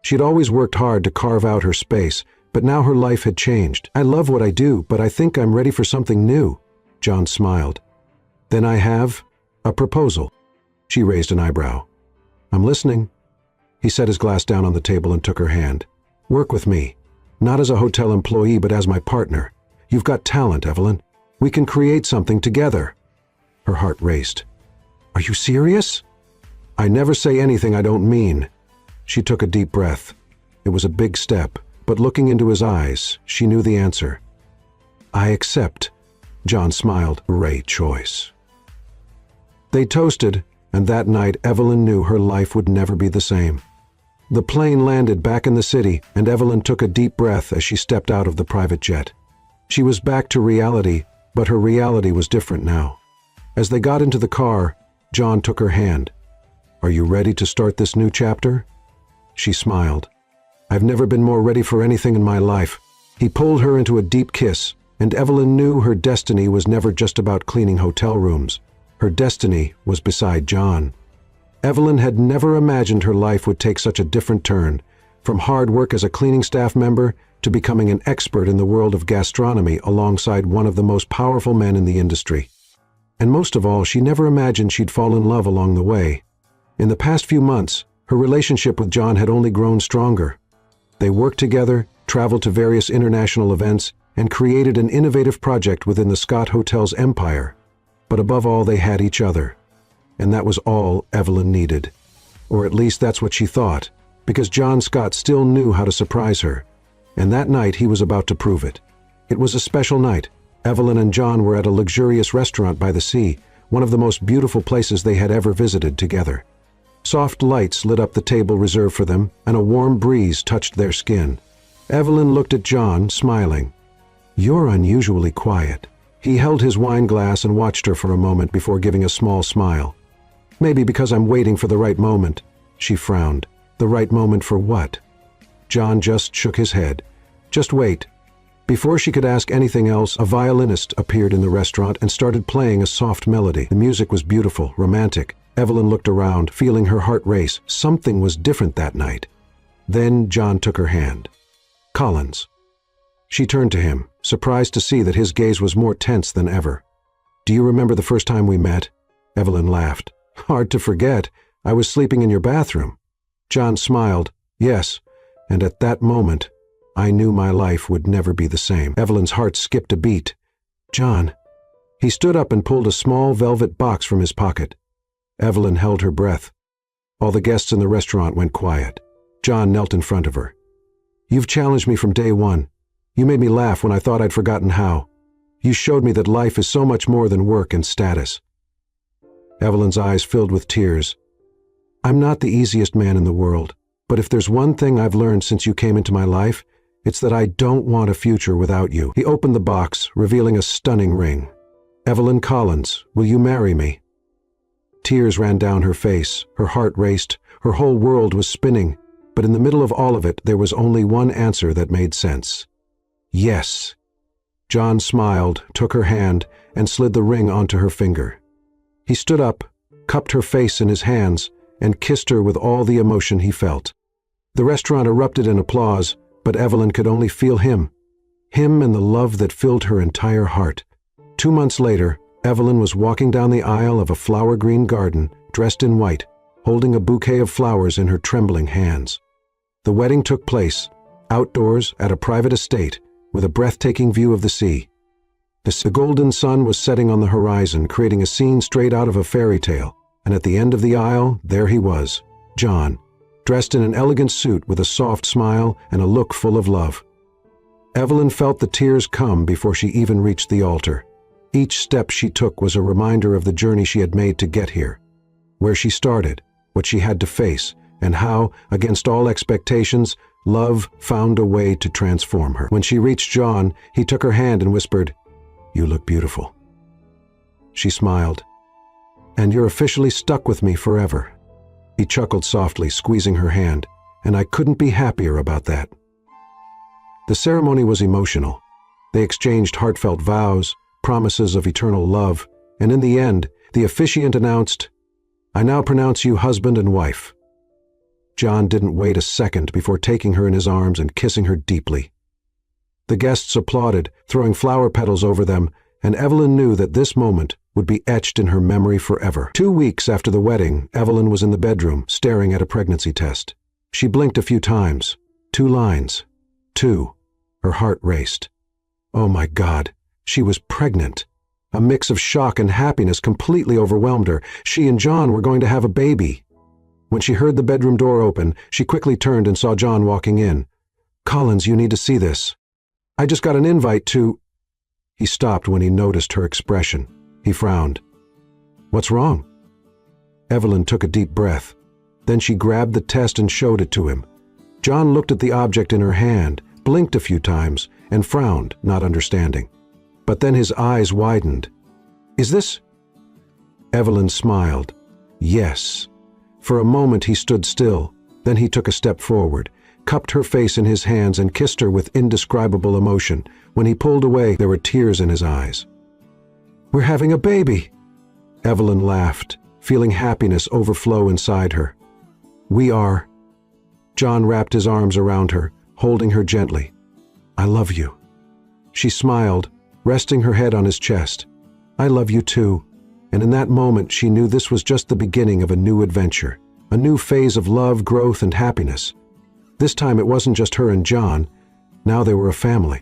She'd always worked hard to carve out her space, but now her life had changed. "I love what I do, but I think I'm ready for something new." John smiled. "Then I have a proposal." She raised an eyebrow. "I'm listening." He set his glass down on the table and took her hand. "Work with me. Not as a hotel employee, but as my partner. You've got talent, Evelyn. We can create something together." Her heart raced. "Are you serious?" "I never say anything I don't mean." She took a deep breath. It was a big step, but looking into his eyes, she knew the answer. "I accept." John smiled. "Great choice." They toasted, and that night Evelyn knew her life would never be the same. The plane landed back in the city, and Evelyn took a deep breath as she stepped out of the private jet. She was back to reality, but her reality was different now. As they got into the car, John took her hand. "Are you ready to start this new chapter?" She smiled. "I've never been more ready for anything in my life." He pulled her into a deep kiss, and Evelyn knew her destiny was never just about cleaning hotel rooms. Her destiny was beside John. Evelyn had never imagined her life would take such a different turn, from hard work as a cleaning staff member to becoming an expert in the world of gastronomy alongside one of the most powerful men in the industry. And most of all, she never imagined she'd fall in love along the way. In the past few months, her relationship with John had only grown stronger. They worked together, traveled to various international events, and created an innovative project within the Scott Hotel's empire. But above all, they had each other. And that was all Evelyn needed. Or at least that's what she thought, because John Scott still knew how to surprise her. And that night he was about to prove it. It was a special night. Evelyn and John were at a luxurious restaurant by the sea, one of the most beautiful places they had ever visited together. Soft lights lit up the table reserved for them, and a warm breeze touched their skin. Evelyn looked at John, smiling. "You're unusually quiet." He held his wine glass and watched her for a moment before giving a small smile. "Maybe because I'm waiting for the right moment." She frowned. "The right moment for what?" John just shook his head. "Just wait." Before she could ask anything else, a violinist appeared in the restaurant and started playing a soft melody. The music was beautiful, romantic. Evelyn looked around, feeling her heart race. Something was different that night. Then John took her hand. "Collins." She turned to him, surprised to see that his gaze was more tense than ever. "Do you remember the first time we met?" Evelyn laughed. "Hard to forget. I was sleeping in your bathroom." John smiled. "Yes, and at that moment, I knew my life would never be the same." Evelyn's heart skipped a beat. "John." He stood up and pulled a small velvet box from his pocket. Evelyn held her breath. All the guests in the restaurant went quiet. John knelt in front of her. "You've challenged me from day one. You made me laugh when I thought I'd forgotten how. You showed me that life is so much more than work and status." Evelyn's eyes filled with tears. "I'm not the easiest man in the world, but if there's one thing I've learned since you came into my life, it's that I don't want a future without you." He opened the box, revealing a stunning ring. "Evelyn Collins, will you marry me?" Tears ran down her face, her heart raced, her whole world was spinning, but in the middle of all of it there was only one answer that made sense. "Yes." John smiled, took her hand, and slid the ring onto her finger. He stood up, cupped her face in his hands, and kissed her with all the emotion he felt. The restaurant erupted in applause, but Evelyn could only feel him and the love that filled her entire heart. 2 months later, Evelyn was walking down the aisle of a flower-green garden, dressed in white, holding a bouquet of flowers in her trembling hands. The wedding took place, outdoors at a private estate, with a breathtaking view of the sea. The golden sun was setting on the horizon, creating a scene straight out of a fairy tale, and at the end of the aisle, there he was, John, dressed in an elegant suit with a soft smile and a look full of love. Evelyn felt the tears come before she even reached the altar. Each step she took was a reminder of the journey she had made to get here, where she started, what she had to face, and how, against all expectations, love found a way to transform her. When she reached John, he took her hand and whispered, "You look beautiful." She smiled. "And you're officially stuck with me forever." He chuckled softly, squeezing her hand, and I couldn't be happier about that. The ceremony was emotional. They exchanged heartfelt vows, promises of eternal love, and in the end, the officiant announced, "I now pronounce you husband and wife." John didn't wait a second before taking her in his arms and kissing her deeply. The guests applauded, throwing flower petals over them, and Evelyn knew that this moment would be etched in her memory forever. 2 weeks after the wedding, Evelyn was in the bedroom, staring at a pregnancy test. She blinked a few times. 2 lines. 2. Her heart raced. Oh my God, she was pregnant. A mix of shock and happiness completely overwhelmed her. She and John were going to have a baby. When she heard the bedroom door open, she quickly turned and saw John walking in. "Collins, you need to see this. I just got an invite to—" He stopped when he noticed her expression. He frowned. "What's wrong?" Evelyn took a deep breath. Then she grabbed the test and showed it to him. John looked at the object in her hand, blinked a few times, and frowned, not understanding. But then his eyes widened. "Is this—" Evelyn smiled. "Yes." For a moment he stood still, then he took a step forward, cupped her face in his hands and kissed her with indescribable emotion. When he pulled away, there were tears in his eyes. "We're having a baby!" Evelyn laughed, feeling happiness overflow inside her. "We are." John wrapped his arms around her, holding her gently. "I love you." She smiled, resting her head on his chest. "I love you too." And in that moment she knew this was just the beginning of a new adventure, a new phase of love, growth, and happiness. This time it wasn't just her and John. Now they were a family.